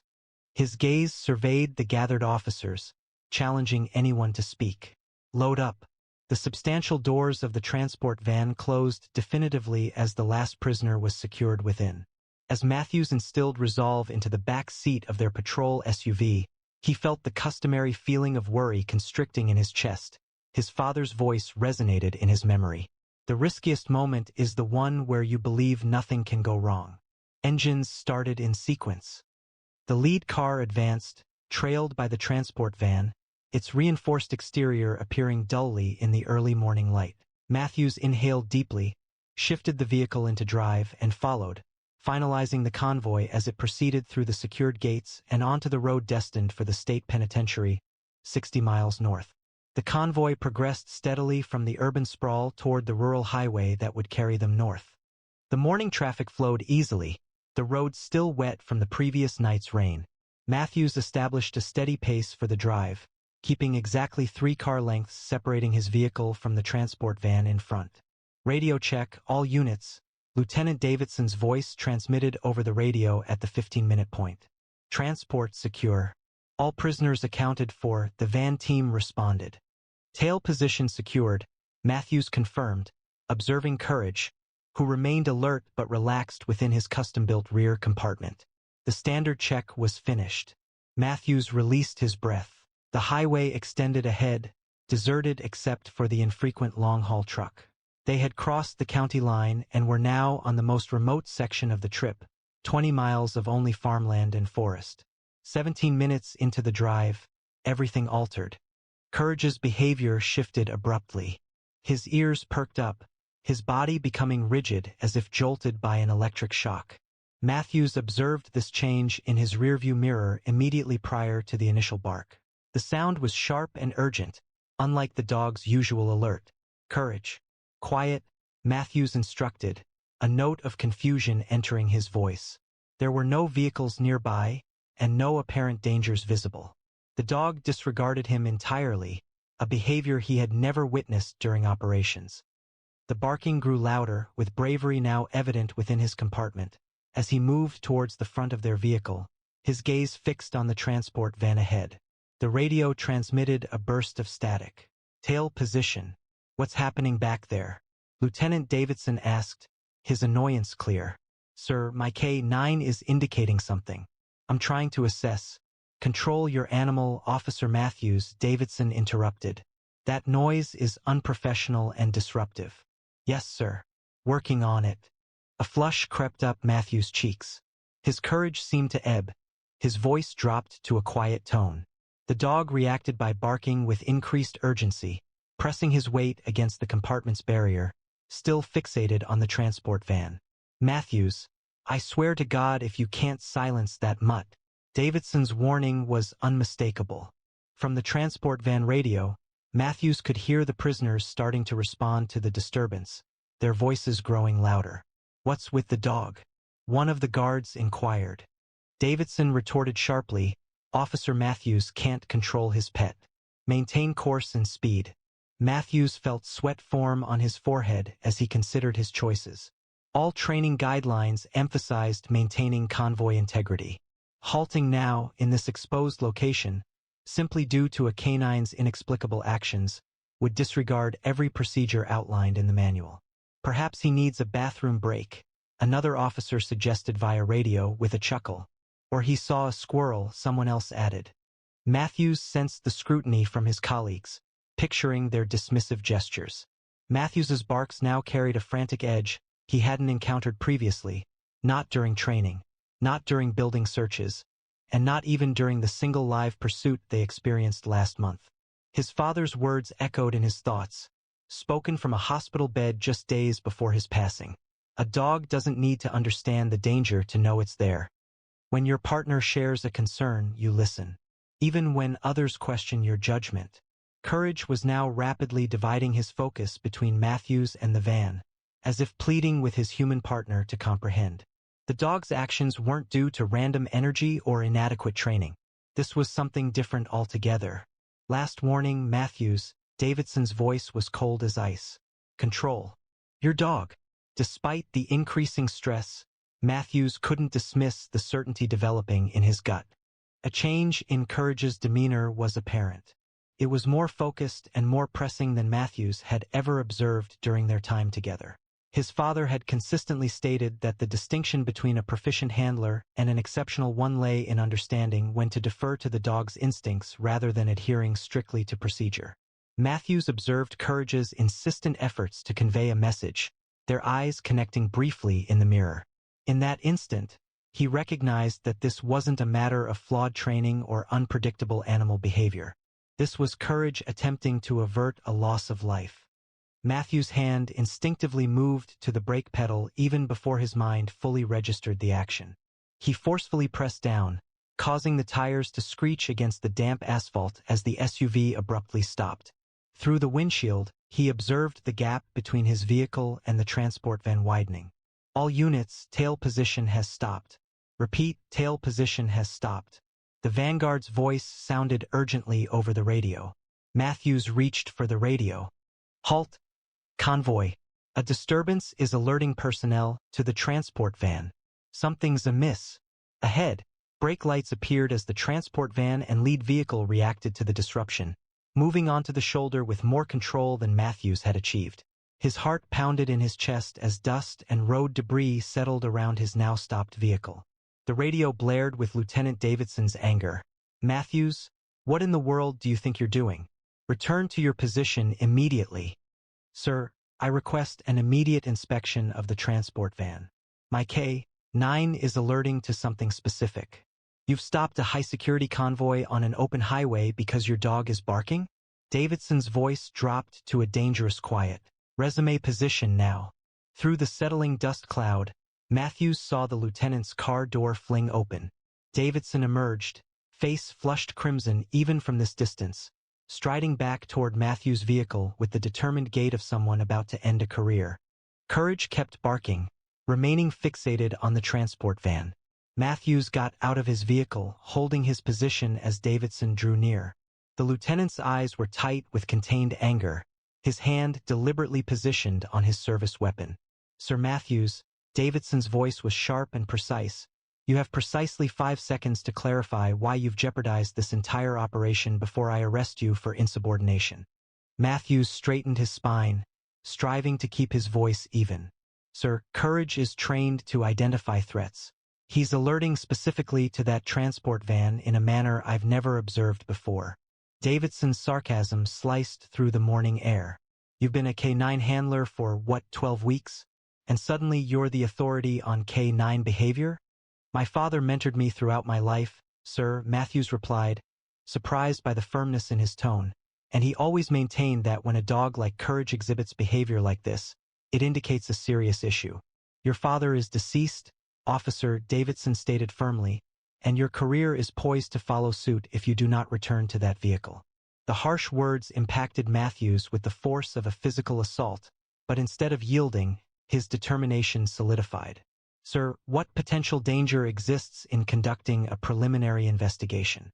His gaze surveyed the gathered officers, challenging anyone to speak. "Load up." The substantial doors of the transport van closed definitively as the last prisoner was secured within. As Matthews instilled resolve into the back seat of their patrol SUV, He felt the customary feeling of worry constricting in his chest. His father's voice resonated in his memory. The riskiest moment is the one where you believe nothing can go wrong. Engines started in sequence. The lead car advanced, trailed by the transport van, its reinforced exterior appearing dully in the early morning light. Matthews inhaled deeply, shifted the vehicle into drive, and followed, finalizing the convoy as it proceeded through the secured gates and onto the road destined for the state penitentiary, 60 miles north. The convoy progressed steadily from the urban sprawl toward the rural highway that would carry them north. The morning traffic flowed easily, the roads still wet from the previous night's rain. Matthews established a steady pace for the drive, keeping exactly 3 car lengths separating his vehicle from the transport van in front. Radio check, all units. Lieutenant Davidson's voice transmitted over the radio at the 15-minute point. Transport secure. All prisoners accounted for, the van team responded. Tail position secured, Matthews confirmed, observing Courage, who remained alert but relaxed within his custom-built rear compartment. The standard check was finished. Matthews released his breath. The highway extended ahead, deserted except for the infrequent long-haul truck. They had crossed the county line and were now on the most remote section of the trip, 20 miles of only farmland and forest. 17 minutes into the drive, everything altered. Courage's behavior shifted abruptly. His ears perked up, his body becoming rigid as if jolted by an electric shock. Matthews observed this change in his rearview mirror immediately prior to the initial bark. The sound was sharp and urgent, unlike the dog's usual alert. Courage. Quiet, Matthews instructed, a note of confusion entering his voice. There were no vehicles nearby, and no apparent dangers visible. The dog disregarded him entirely, a behavior he had never witnessed during operations. The barking grew louder, with bravery now evident within his compartment. As he moved towards the front of their vehicle, his gaze fixed on the transport van ahead. The radio transmitted a burst of static. Tail position. What's happening back there? Lieutenant Davidson asked, his annoyance clear. Sir, my K9 is indicating something. I'm trying to assess. Control your animal, Officer Matthews, Davidson interrupted. That noise is unprofessional and disruptive. Yes, sir. Working on it. A flush crept up Matthews' cheeks. His courage seemed to ebb. His voice dropped to a quiet tone. The dog reacted by barking with increased urgency, pressing his weight against the compartment's barrier, still fixated on the transport van. Matthews, I swear to God if you can't silence that mutt. Davidson's warning was unmistakable. From the transport van radio, Matthews could hear the prisoners starting to respond to the disturbance, their voices growing louder. What's with the dog? One of the guards inquired. Davidson retorted sharply, Officer Matthews can't control his pet. Maintain course and speed. Matthews felt sweat form on his forehead as he considered his choices. All training guidelines emphasized maintaining convoy integrity. Halting now, in this exposed location, simply due to a canine's inexplicable actions, would disregard every procedure outlined in the manual. Perhaps he needs a bathroom break, another officer suggested via radio with a chuckle. Or he saw a squirrel, someone else added. Matthews sensed the scrutiny from his colleagues, picturing their dismissive gestures. Matthews's barks now carried a frantic edge he hadn't encountered previously, not during training, not during building searches, and not even during the single live pursuit they experienced last month. His father's words echoed in his thoughts, spoken from a hospital bed just days before his passing. A dog doesn't need to understand the danger to know it's there. When your partner shares a concern, you listen. Even when others question your judgment. Courage was now rapidly dividing his focus between Matthews and the van, as if pleading with his human partner to comprehend. The dog's actions weren't due to random energy or inadequate training. This was something different altogether. Last warning, Matthews, Davidson's voice was cold as ice. Control. Your dog. Despite the increasing stress, Matthews couldn't dismiss the certainty developing in his gut. A change in Courage's demeanor was apparent. It was more focused and more pressing than Matthews had ever observed during their time together. His father had consistently stated that the distinction between a proficient handler and an exceptional one lay in understanding when to defer to the dog's instincts rather than adhering strictly to procedure. Matthews observed Courage's insistent efforts to convey a message, their eyes connecting briefly in the mirror. In that instant, he recognized that this wasn't a matter of flawed training or unpredictable animal behavior. This was Courage attempting to avert a loss of life. Matthew's hand instinctively moved to the brake pedal even before his mind fully registered the action. He forcefully pressed down, causing the tires to screech against the damp asphalt as the SUV abruptly stopped. Through the windshield, he observed the gap between his vehicle and the transport van widening. All units, tail position has stopped. Repeat, tail position has stopped. The Vanguard's voice sounded urgently over the radio. Matthews reached for the radio. Halt! Convoy. A disturbance is alerting personnel to the transport van. Something's amiss. Ahead, brake lights appeared as the transport van and lead vehicle reacted to the disruption, moving onto the shoulder with more control than Matthews had achieved. His heart pounded in his chest as dust and road debris settled around his now stopped vehicle. The radio blared with Lieutenant Davidson's anger. Matthews, what in the world do you think you're doing? Return to your position immediately. Sir, I request an immediate inspection of the transport van. My K-9 is alerting to something specific. You've stopped a high-security convoy on an open highway because your dog is barking? Davidson's voice dropped to a dangerous quiet. Resume position now. Through the settling dust cloud, Matthews saw the lieutenant's car door fling open. Davidson emerged, face flushed crimson even from this distance, striding back toward Matthews' vehicle with the determined gait of someone about to end a career. Courage kept barking, remaining fixated on the transport van. Matthews got out of his vehicle, holding his position as Davidson drew near. The lieutenant's eyes were tight with contained anger, his hand deliberately positioned on his service weapon. Sir Matthews, Davidson's voice was sharp and precise. You have precisely 5 seconds to clarify why you've jeopardized this entire operation before I arrest you for insubordination. Matthews straightened his spine, striving to keep his voice even. Sir, Courage is trained to identify threats. He's alerting specifically to that transport van in a manner I've never observed before. Davidson's sarcasm sliced through the morning air. You've been a K-9 handler for, 12 weeks? And suddenly you're the authority on K-9 behavior? My father mentored me throughout my life, sir, Matthews replied, surprised by the firmness in his tone, and he always maintained that when a dog like Courage exhibits behavior like this, it indicates a serious issue. Your father is deceased, Officer, Davidson stated firmly, and your career is poised to follow suit if you do not return to that vehicle. The harsh words impacted Matthews with the force of a physical assault, but instead of yielding, his determination solidified. Sir, what potential danger exists in conducting a preliminary investigation?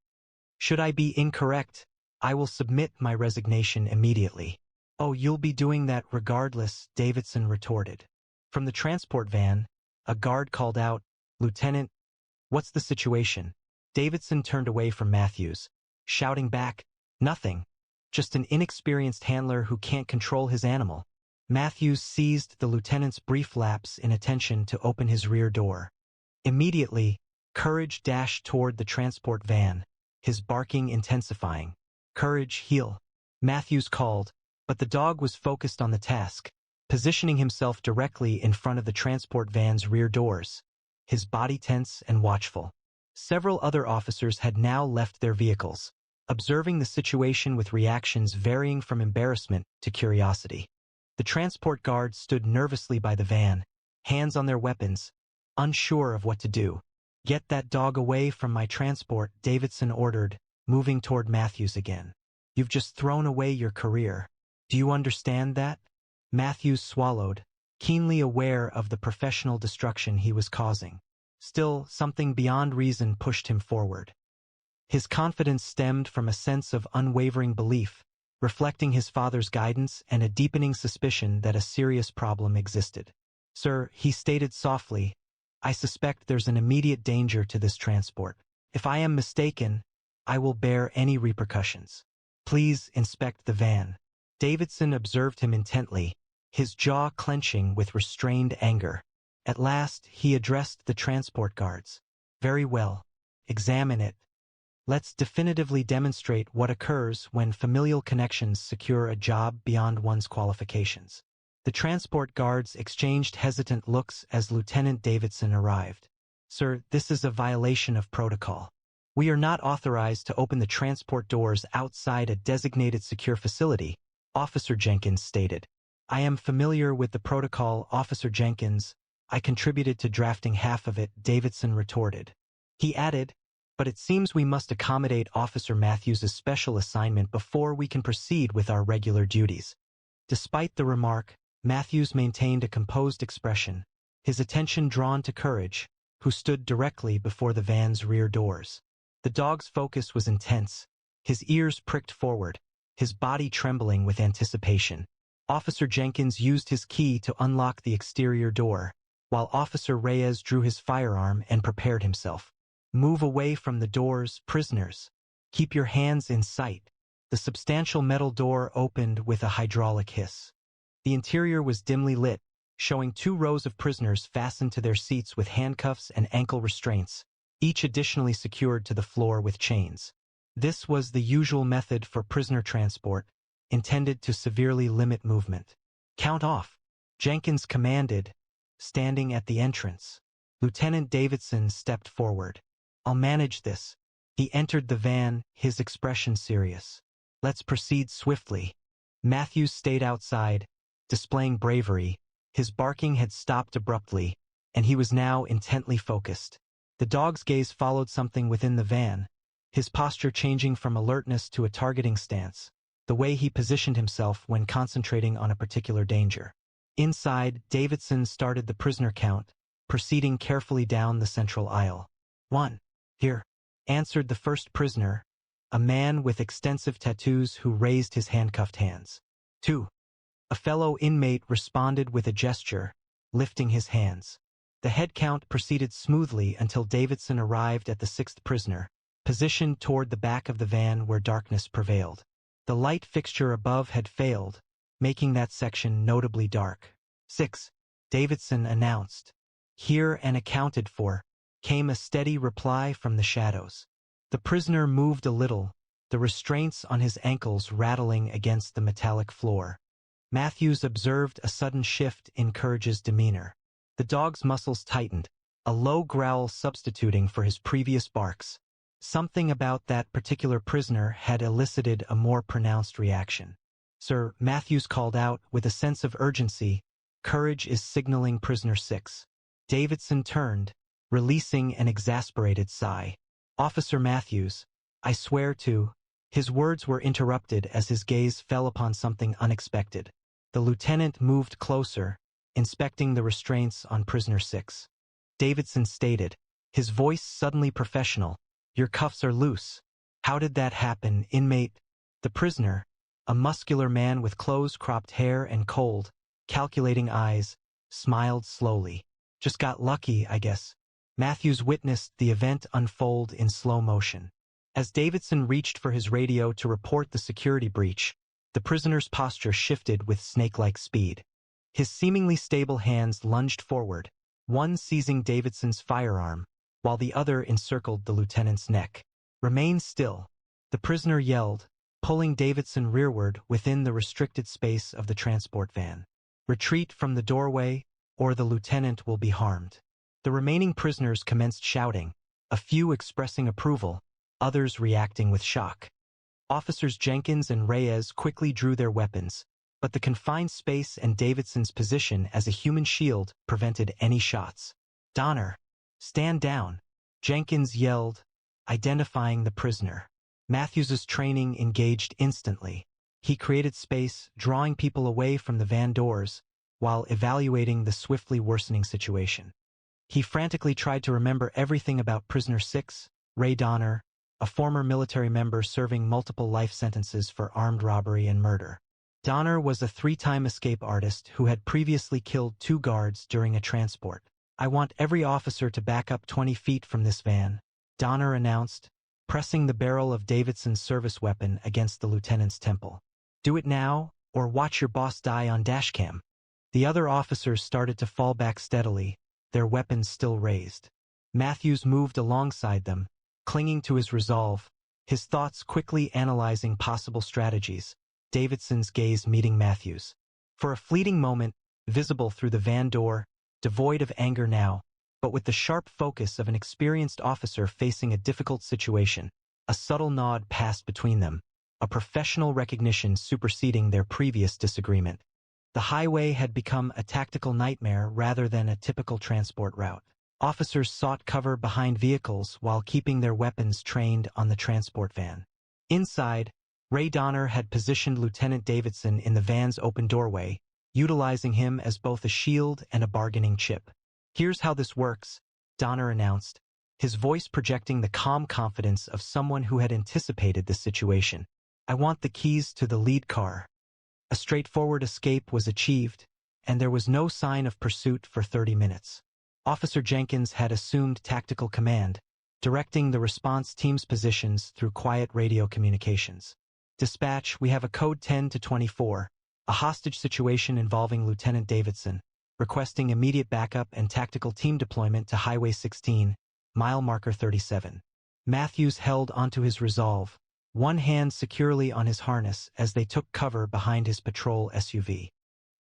Should I be incorrect, I will submit my resignation immediately. Oh, you'll be doing that regardless, Davidson retorted. From the transport van, a guard called out, Lieutenant, what's the situation? Davidson turned away from Matthews, shouting back, nothing, just an inexperienced handler who can't control his animal. Matthews seized the lieutenant's brief lapse in attention to open his rear door. Immediately, Courage dashed toward the transport van, his barking intensifying. Courage, heel. Matthews called, but the dog was focused on the task, positioning himself directly in front of the transport van's rear doors, his body tense and watchful. Several other officers had now left their vehicles, observing the situation with reactions varying from embarrassment to curiosity. The transport guards stood nervously by the van, hands on their weapons, unsure of what to do. Get that dog away from my transport, Davidson ordered, moving toward Matthews again. You've just thrown away your career. Do you understand that? Matthews swallowed, keenly aware of the professional destruction he was causing. Still, something beyond reason pushed him forward. His confidence stemmed from a sense of unwavering belief, reflecting his father's guidance and a deepening suspicion that a serious problem existed. Sir, he stated softly, I suspect there's an immediate danger to this transport. If I am mistaken, I will bear any repercussions. Please inspect the van. Davidson observed him intently, his jaw clenching with restrained anger. At last, he addressed the transport guards. "Very well. Examine it. Let's definitively demonstrate what occurs when familial connections secure a job beyond one's qualifications." The transport guards exchanged hesitant looks as Lieutenant Davidson arrived. "Sir, this is a violation of protocol. We are not authorized to open the transport doors outside a designated secure facility," Officer Jenkins stated. "I am familiar with the protocol, Officer Jenkins. I contributed to drafting half of it," Davidson retorted. He added, "But it seems we must accommodate Officer Matthews' special assignment before we can proceed with our regular duties." Despite the remark, Matthews maintained a composed expression, his attention drawn to Courage, who stood directly before the van's rear doors. The dog's focus was intense, his ears pricked forward, his body trembling with anticipation. Officer Jenkins used his key to unlock the exterior door, while Officer Reyes drew his firearm and prepared himself. "Move away from the doors, prisoners. Keep your hands in sight." The substantial metal door opened with a hydraulic hiss. The interior was dimly lit, showing 2 rows of prisoners fastened to their seats with handcuffs and ankle restraints, each additionally secured to the floor with chains. This was the usual method for prisoner transport, intended to severely limit movement. "Count off," Jenkins commanded, standing at the entrance. Lieutenant Davidson stepped forward. "I'll manage this." He entered the van, his expression serious. "Let's proceed swiftly." Matthews stayed outside, displaying bravery. His barking had stopped abruptly, and he was now intently focused. The dog's gaze followed something within the van, his posture changing from alertness to a targeting stance, the way he positioned himself when concentrating on a particular danger. Inside, Davidson started the prisoner count, proceeding carefully down the central aisle. "1. Here," answered the first prisoner, a man with extensive tattoos who raised his handcuffed hands. 2. A fellow inmate responded with a gesture, lifting his hands. The head count proceeded smoothly until Davidson arrived at the 6th prisoner, positioned toward the back of the van where darkness prevailed. The light fixture above had failed, making that section notably dark. 6. Davidson announced. "Here and accounted for," came a steady reply from the shadows. The prisoner moved a little, the restraints on his ankles rattling against the metallic floor. Matthews observed a sudden shift in Courage's demeanor. The dog's muscles tightened, a low growl substituting for his previous barks. Something about that particular prisoner had elicited a more pronounced reaction. "Sir," Matthews called out with a sense of urgency, "Courage is signaling prisoner 6. Davidson turned, releasing an exasperated sigh. "Officer Matthews, I swear to—" His words were interrupted as his gaze fell upon something unexpected. The lieutenant moved closer, inspecting the restraints on prisoner 6. Davidson stated, his voice suddenly professional, "Your cuffs are loose." "How did that happen, inmate?" The prisoner, a muscular man with close-cropped hair and cold, calculating eyes, smiled slowly. "Just got lucky, I guess." Matthews witnessed the event unfold in slow motion. As Davidson reached for his radio to report the security breach, the prisoner's posture shifted with snake-like speed. His seemingly stable hands lunged forward, one seizing Davidson's firearm, while the other encircled the lieutenant's neck. "Remain still," the prisoner yelled, pulling Davidson rearward within the restricted space of the transport van. "Retreat from the doorway, or the lieutenant will be harmed." The remaining prisoners commenced shouting, a few expressing approval, others reacting with shock. Officers Jenkins and Reyes quickly drew their weapons, but the confined space and Davidson's position as a human shield prevented any shots. "Donner, stand down," Jenkins yelled, identifying the prisoner. Matthews's training engaged instantly. He created space, drawing people away from the van doors, while evaluating the swiftly worsening situation. He frantically tried to remember everything about prisoner 6, Ray Donner, a former military member serving multiple life sentences for armed robbery and murder. Donner was a 3-time escape artist who had previously killed 2 guards during a transport. "I want every officer to back up 20 feet from this van," Donner announced, pressing the barrel of Davidson's service weapon against the lieutenant's temple. "Do it now, or watch your boss die on dashcam." The other officers started to fall back steadily, their weapons still raised. Matthews moved alongside them, clinging to his resolve, his thoughts quickly analyzing possible strategies, Davidson's gaze meeting Matthews. For a fleeting moment, visible through the van door, devoid of anger now, but with the sharp focus of an experienced officer facing a difficult situation, a subtle nod passed between them, a professional recognition superseding their previous disagreement. The highway had become a tactical nightmare rather than a typical transport route. Officers sought cover behind vehicles while keeping their weapons trained on the transport van. Inside, Ray Donner had positioned Lieutenant Davidson in the van's open doorway, utilizing him as both a shield and a bargaining chip. "Here's how this works," Donner announced, his voice projecting the calm confidence of someone who had anticipated the situation. "I want the keys to the lead car." A straightforward escape was achieved, and there was no sign of pursuit for 30 minutes. Officer Jenkins had assumed tactical command, directing the response team's positions through quiet radio communications. "Dispatch, we have a code 10 to 24, a hostage situation involving Lieutenant Davidson, requesting immediate backup and tactical team deployment to Highway 16, mile marker 37. Matthews held onto his resolve, one hand securely on his harness as they took cover behind his patrol SUV.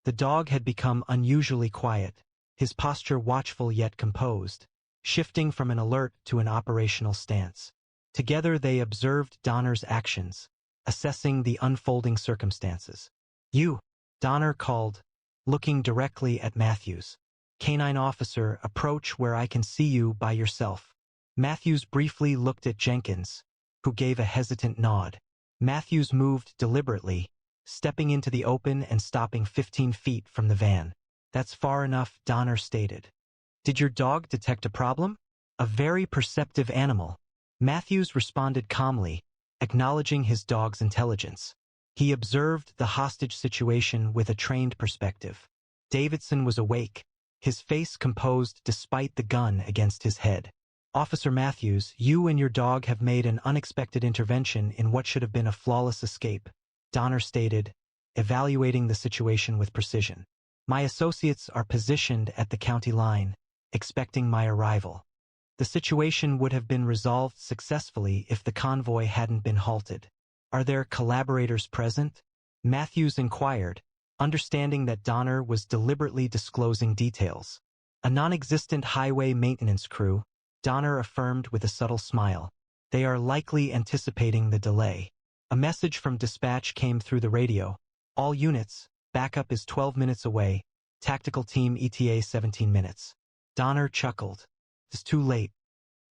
The dog had become unusually quiet, his posture watchful yet composed, shifting from an alert to an operational stance. Together they observed Donner's actions, assessing the unfolding circumstances. "You," Donner called, looking directly at Matthews. "Canine officer, approach where I can see you by yourself." Matthews briefly looked at Jenkins, who gave a hesitant nod. Matthews moved deliberately, stepping into the open and stopping 15 feet from the van. "That's far enough," Donner stated. "Did your dog detect a problem?" "A very perceptive animal." Matthews responded calmly, acknowledging his dog's intelligence. He observed the hostage situation with a trained perspective. Davidson was awake, his face composed despite the gun against his head. "Officer Matthews, you and your dog have made an unexpected intervention in what should have been a flawless escape," Donner stated, evaluating the situation with precision. "My associates are positioned at the county line, expecting my arrival." The situation would have been resolved successfully if the convoy hadn't been halted. "Are there collaborators present?" Matthews inquired, understanding that Donner was deliberately disclosing details. "A non-existent highway maintenance crew," Donner affirmed with a subtle smile. "They are likely anticipating the delay." A message from dispatch came through the radio. "All units, backup is 12 minutes away. Tactical team ETA 17 minutes. Donner chuckled. "It's too late."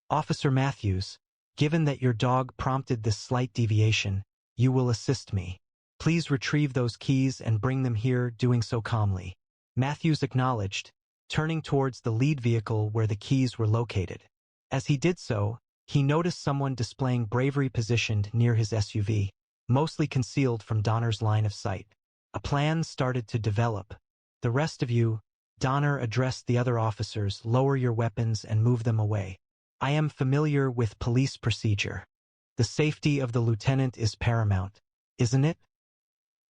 "Officer Matthews, given that your dog prompted this slight deviation, you will assist me. Please retrieve those keys and bring them here, doing so calmly." Matthews acknowledged, turning towards the lead vehicle where the keys were located. As he did so, he noticed someone displaying bravery positioned near his SUV, mostly concealed from Donner's line of sight. A plan started to develop. "The rest of you," Donner addressed the other officers, "lower your weapons and move them away. I am familiar with police procedure. The safety of the lieutenant is paramount, isn't it?"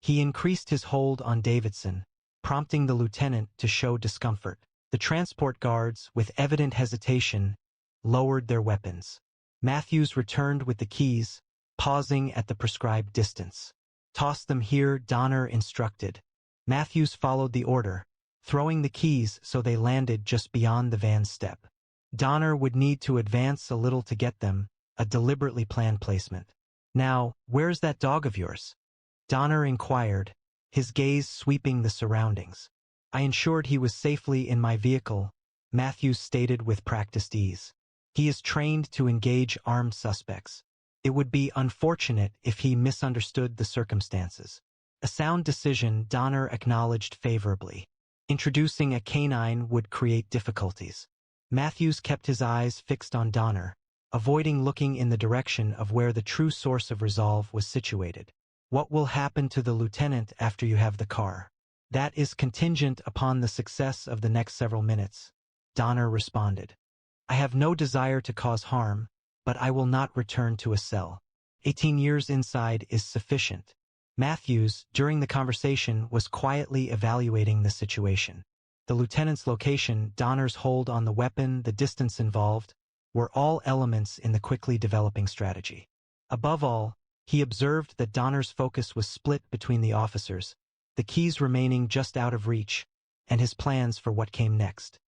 He increased his hold on Davidson, prompting the lieutenant to show discomfort. The transport guards, with evident hesitation, lowered their weapons. Matthews returned with the keys, pausing at the prescribed distance. "Toss them here," Donner instructed. Matthews followed the order, throwing the keys so they landed just beyond the van's step. Donner would need to advance a little to get them, a deliberately planned placement. "Now, where's that dog of yours?" Donner inquired, his gaze sweeping the surroundings. "I ensured he was safely in my vehicle," Matthews stated with practiced ease. "He is trained to engage armed suspects. It would be unfortunate if he misunderstood the circumstances." A sound decision Donner acknowledged favorably. Introducing a canine would create difficulties. Matthews kept his eyes fixed on Donner, avoiding looking in the direction of where the true source of resolve was situated. "What will happen to the lieutenant after you have the car?" "That is contingent upon the success of the next several minutes," Donner responded. "I have no desire to cause harm, but I will not return to a cell. 18 years inside is sufficient." Matthews, during the conversation, was quietly evaluating the situation. The lieutenant's location, Donner's hold on the weapon, the distance involved, were all elements in the quickly developing strategy. Above all, he observed that Donner's focus was split between the officers, the keys remaining just out of reach, and his plans for what came next.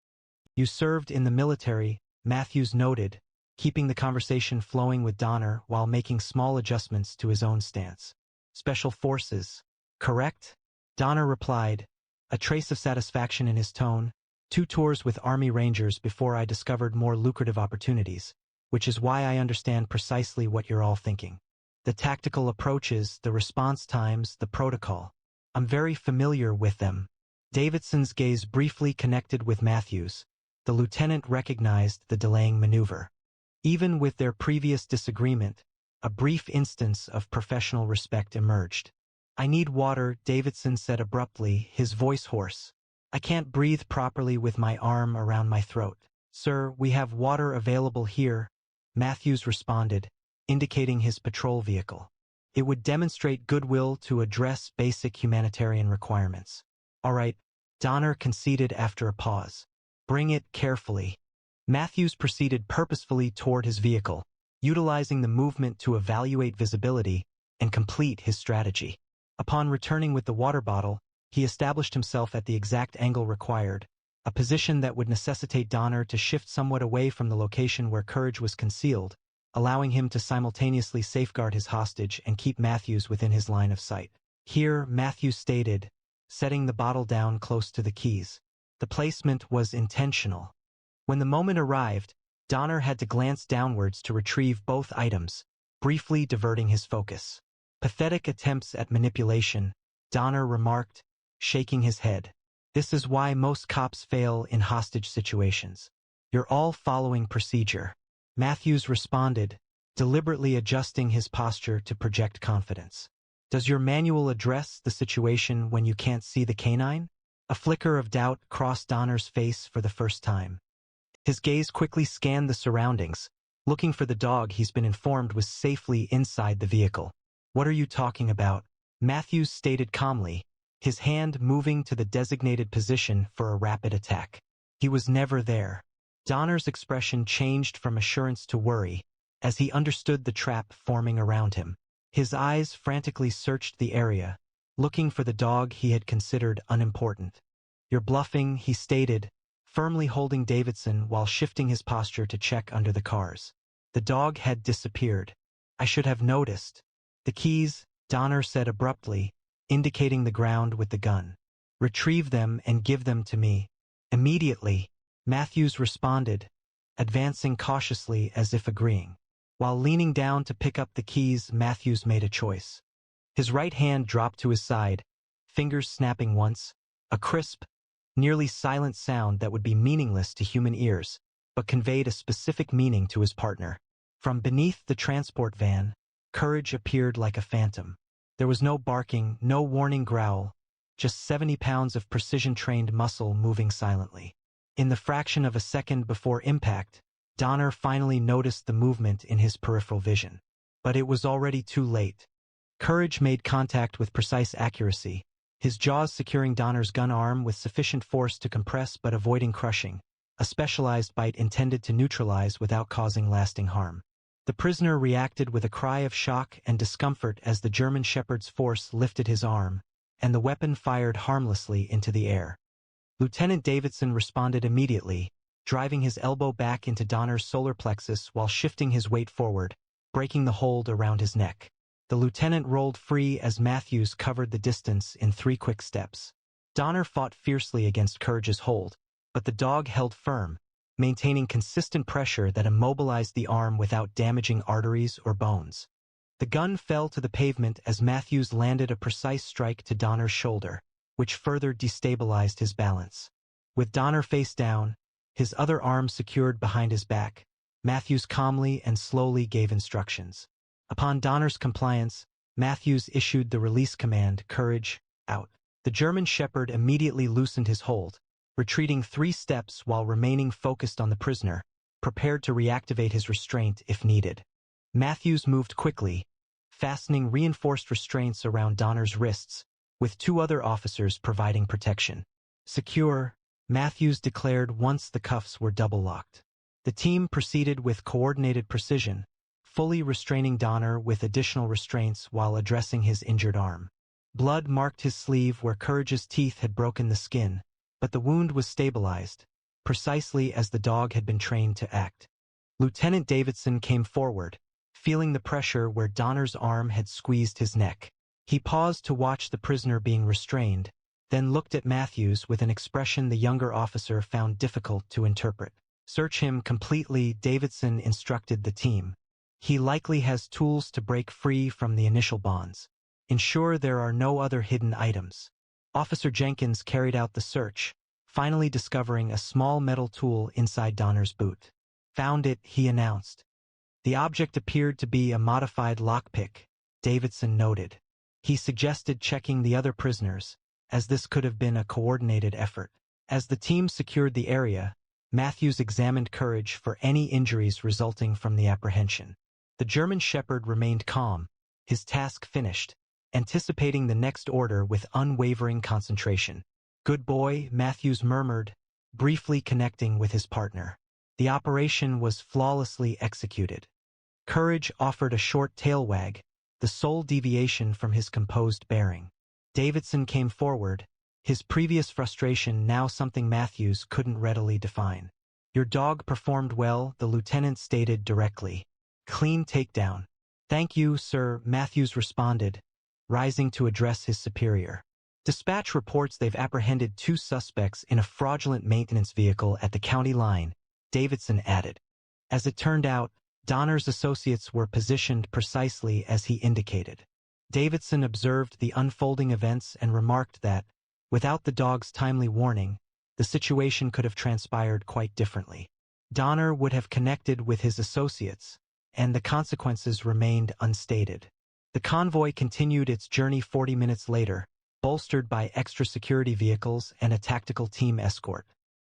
"You served in the military," Matthews noted, keeping the conversation flowing with Donner while making small adjustments to his own stance. "Special Forces, correct?" Donner replied, a trace of satisfaction in his tone. "2 tours with Army Rangers before I discovered more lucrative opportunities, which is why I understand precisely what you're all thinking. The tactical approaches, the response times, the protocol. I'm very familiar with them." Davidson's gaze briefly connected with Matthews. The lieutenant recognized the delaying maneuver. Even with their previous disagreement, a brief instance of professional respect emerged. "I need water," Davidson said abruptly, his voice hoarse. "I can't breathe properly with my arm around my throat." "Sir, we have water available here," Matthews responded, indicating his patrol vehicle. "It would demonstrate goodwill to address basic humanitarian requirements." "All right," Donner conceded after a pause. "Bring it carefully." Matthews proceeded purposefully toward his vehicle, utilizing the movement to evaluate visibility and complete his strategy. Upon returning with the water bottle, he established himself at the exact angle required, a position that would necessitate Donner to shift somewhat away from the location where Courage was concealed, allowing him to simultaneously safeguard his hostage and keep Matthews within his line of sight. "Here," Matthews stated, setting the bottle down close to the keys. The placement was intentional. When the moment arrived, Donner had to glance downwards to retrieve both items, briefly diverting his focus. "Pathetic attempts at manipulation," Donner remarked, shaking his head. "This is why most cops fail in hostage situations. You're all following procedure." Matthews responded, deliberately adjusting his posture to project confidence. "Does your manual address the situation when you can't see the canine?" A flicker of doubt crossed Donner's face for the first time. His gaze quickly scanned the surroundings, looking for the dog he's been informed was safely inside the vehicle. "What are you talking about?" Matthews stated calmly, his hand moving to the designated position for a rapid attack. "He was never there." Donner's expression changed from assurance to worry as he understood the trap forming around him. His eyes frantically searched the area, looking for the dog he had considered unimportant. "You're bluffing," he stated, firmly holding Davidson while shifting his posture to check under the cars. The dog had disappeared. "I should have noticed." "The keys," Donner said abruptly, indicating the ground with the gun. "Retrieve them and give them to me." "Immediately," Matthews responded, advancing cautiously as if agreeing. While leaning down to pick up the keys, Matthews made a choice. His right hand dropped to his side, fingers snapping once, a crisp, nearly silent sound that would be meaningless to human ears, but conveyed a specific meaning to his partner. From beneath the transport van, Courage appeared like a phantom. There was no barking, no warning growl, just 70 pounds of precision-trained muscle moving silently. In the fraction of a second before impact, Donner finally noticed the movement in his peripheral vision. But it was already too late. Courage made contact with precise accuracy, his jaws securing Donner's gun arm with sufficient force to compress but avoiding crushing, a specialized bite intended to neutralize without causing lasting harm. The prisoner reacted with a cry of shock and discomfort as the German Shepherd's force lifted his arm, and the weapon fired harmlessly into the air. Lieutenant Davidson responded immediately, driving his elbow back into Donner's solar plexus while shifting his weight forward, breaking the hold around his neck. The lieutenant rolled free as Matthews covered the distance in 3 quick steps. Donner fought fiercely against Courage's hold, but the dog held firm, maintaining consistent pressure that immobilized the arm without damaging arteries or bones. The gun fell to the pavement as Matthews landed a precise strike to Donner's shoulder, which further destabilized his balance. With Donner face down, his other arm secured behind his back, Matthews calmly and slowly gave instructions. Upon Donner's compliance, Matthews issued the release command, "Courage, out." The German Shepherd immediately loosened his hold, retreating 3 steps while remaining focused on the prisoner, prepared to reactivate his restraint if needed. Matthews moved quickly, fastening reinforced restraints around Donner's wrists, with two other officers providing protection. Secure, Matthews declared once the cuffs were double-locked. The team proceeded with coordinated precision, fully restraining Donner with additional restraints while addressing his injured arm. Blood marked his sleeve where Courage's teeth had broken the skin, but the wound was stabilized, precisely as the dog had been trained to act. Lieutenant Davidson came forward, feeling the pressure where Donner's arm had squeezed his neck. He paused to watch the prisoner being restrained, then looked at Matthews with an expression the younger officer found difficult to interpret. "Search him completely," Davidson instructed the team. "He likely has tools to break free from the initial bonds. Ensure there are no other hidden items." Officer Jenkins carried out the search, finally discovering a small metal tool inside Donner's boot. "Found it," he announced. The object appeared to be a modified lockpick, Davidson noted. He suggested checking the other prisoners, as this could have been a coordinated effort. As the team secured the area, Matthews examined Courage for any injuries resulting from the apprehension. The German Shepherd remained calm, his task finished, anticipating the next order with unwavering concentration. "Good boy," Matthews murmured, briefly connecting with his partner. The operation was flawlessly executed. Courage offered a short tail wag, the sole deviation from his composed bearing. Davidson came forward, his previous frustration now something Matthews couldn't readily define. "Your dog performed well," the lieutenant stated directly. "Clean takedown." "Thank you, sir," Matthews responded, rising to address his superior. "Dispatch reports they've apprehended 2 suspects in a fraudulent maintenance vehicle at the county line," Davidson added. As it turned out, Donner's associates were positioned precisely as he indicated. Davidson observed the unfolding events and remarked that, without the dog's timely warning, the situation could have transpired quite differently. Donner would have connected with his associates, and the consequences remained unstated. The convoy continued its journey 40 minutes later, bolstered by extra security vehicles and a tactical team escort.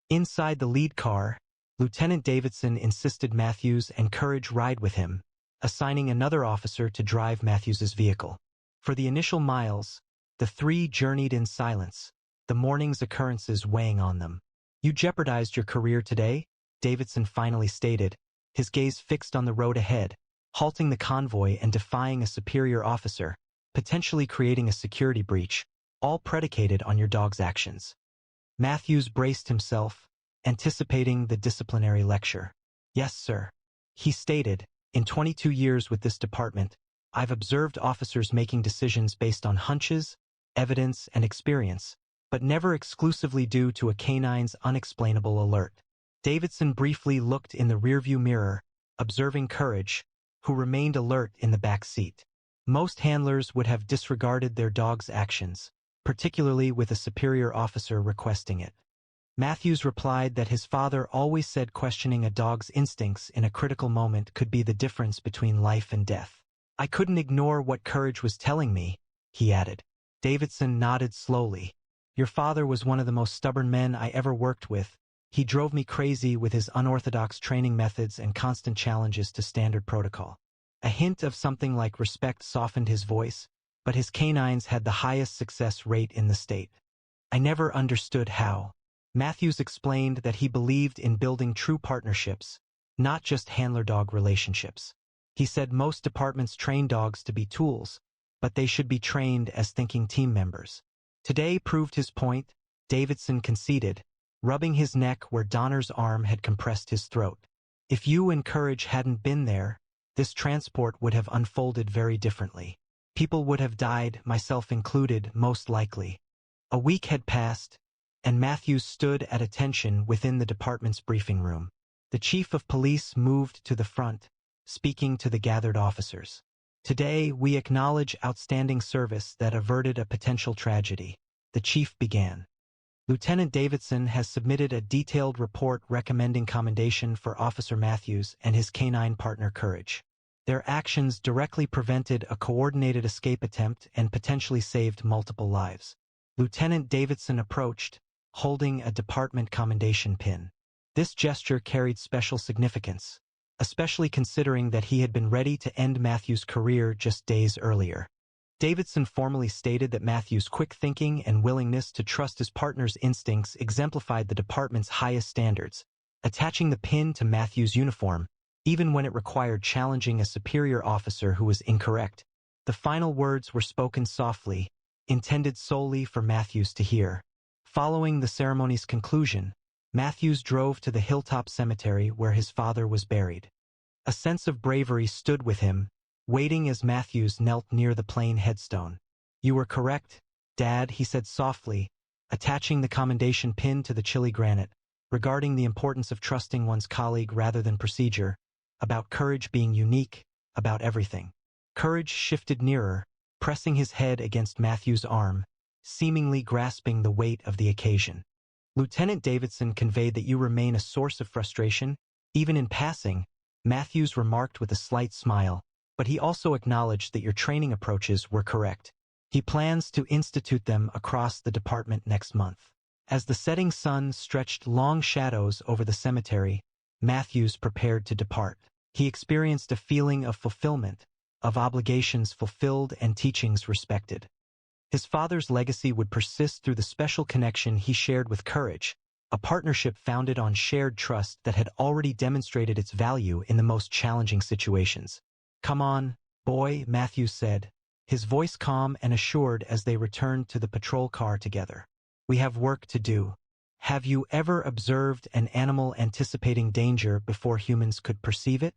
Inside the lead car, Lieutenant Davidson insisted Matthews and Courage ride with him, assigning another officer to drive Matthews's vehicle. For the initial miles, the 3 journeyed in silence, the morning's occurrences weighing on them. "You jeopardized your career today," Davidson finally stated, his gaze fixed on the road ahead, halting the convoy and defying a superior officer, potentially creating a security breach, all predicated on your dog's actions. Matthews braced himself, anticipating the disciplinary lecture. "Yes, sir," he stated. "In 22 years with this department, I've observed officers making decisions based on hunches, evidence, and experience, but never exclusively due to a canine's unexplainable alert." Davidson briefly looked in the rearview mirror, observing Courage, who remained alert in the back seat. Most handlers would have disregarded their dog's actions, particularly with a superior officer requesting it. Matthews replied that his father always said questioning a dog's instincts in a critical moment could be the difference between life and death. "I couldn't ignore what Courage was telling me," he added. Davidson nodded slowly. "Your father was one of the most stubborn men I ever worked with. He drove me crazy with his unorthodox training methods and constant challenges to standard protocol." A hint of something like respect softened his voice, but his canines had the highest success rate in the state. "I never understood how." Matthews explained that he believed in building true partnerships, not just handler-dog relationships. He said most departments train dogs to be tools, but they should be trained as thinking team members. Today proved his point, Davidson conceded, rubbing his neck where Donner's arm had compressed his throat. "If you and Courage hadn't been there, this transport would have unfolded very differently. People would have died, myself included, most likely." A week had passed, and Matthews stood at attention within the department's briefing room. The chief of police moved to the front, speaking to the gathered officers. "Today, we acknowledge outstanding service that averted a potential tragedy," the chief began. "Lieutenant Davidson has submitted a detailed report recommending commendation for Officer Matthews and his canine partner Courage. Their actions directly prevented a coordinated escape attempt and potentially saved multiple lives." Lieutenant Davidson approached, holding a department commendation pin. This gesture carried special significance. especially considering that he had been ready to end Matthew's career just days earlier. Davidson formally stated that Matthew's quick thinking and willingness to trust his partner's instincts exemplified the department's highest standards, attaching the pin to Matthew's uniform, even when it required challenging a superior officer who was incorrect. The final words were spoken softly, intended solely for Matthews to hear. Following the ceremony's conclusion, Matthews drove to the hilltop cemetery where his father was buried. A sense of bravery stood with him, waiting as Matthews knelt near the plain headstone. "You were correct, Dad," he said softly, attaching the commendation pin to the chilly granite, regarding the importance of trusting one's colleague rather than procedure, about courage being unique, about everything. Courage shifted nearer, pressing his head against Matthew's arm, seemingly grasping the weight of the occasion. "Lieutenant Davidson conveyed that you remain a source of frustration, even in passing," Matthews remarked with a slight smile, but he also acknowledged that your training approaches were correct. He plans to institute them across the department next month. As the setting sun stretched long shadows over the cemetery, Matthews prepared to depart. He experienced a feeling of fulfillment, of obligations fulfilled and teachings respected. His father's legacy would persist through the special connection he shared with Courage, a partnership founded on shared trust that had already demonstrated its value in the most challenging situations. "Come on, boy," Matthews said, his voice calm and assured as they returned to the patrol car together. "We have work to do." Have you ever observed an animal anticipating danger before humans could perceive it?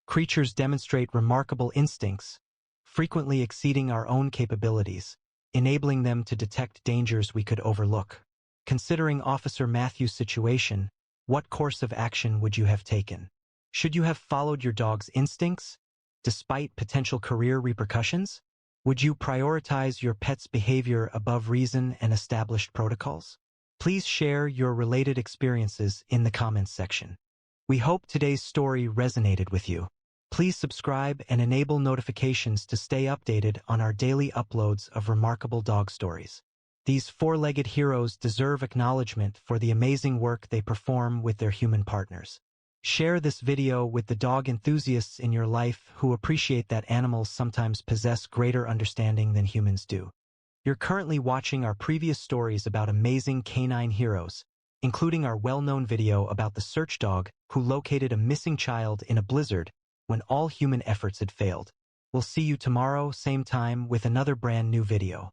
Creatures demonstrate remarkable instincts, frequently exceeding our own capabilities, enabling them to detect dangers we could overlook. Considering Officer Matthews' situation, what course of action would you have taken? Should you have followed your dog's instincts, despite potential career repercussions? Would you prioritize your pet's behavior above reason and established protocols? Please share your related experiences in the comments section. We hope today's story resonated with you. Please subscribe and enable notifications to stay updated on our daily uploads of remarkable dog stories. These four-legged heroes deserve acknowledgement for the amazing work they perform with their human partners. Share this video with the dog enthusiasts in your life who appreciate that animals sometimes possess greater understanding than humans do. You're currently watching our previous stories about amazing canine heroes, including our well-known video about the search dog who located a missing child in a blizzard when all human efforts had failed. We'll see you tomorrow, same time, with another brand new video.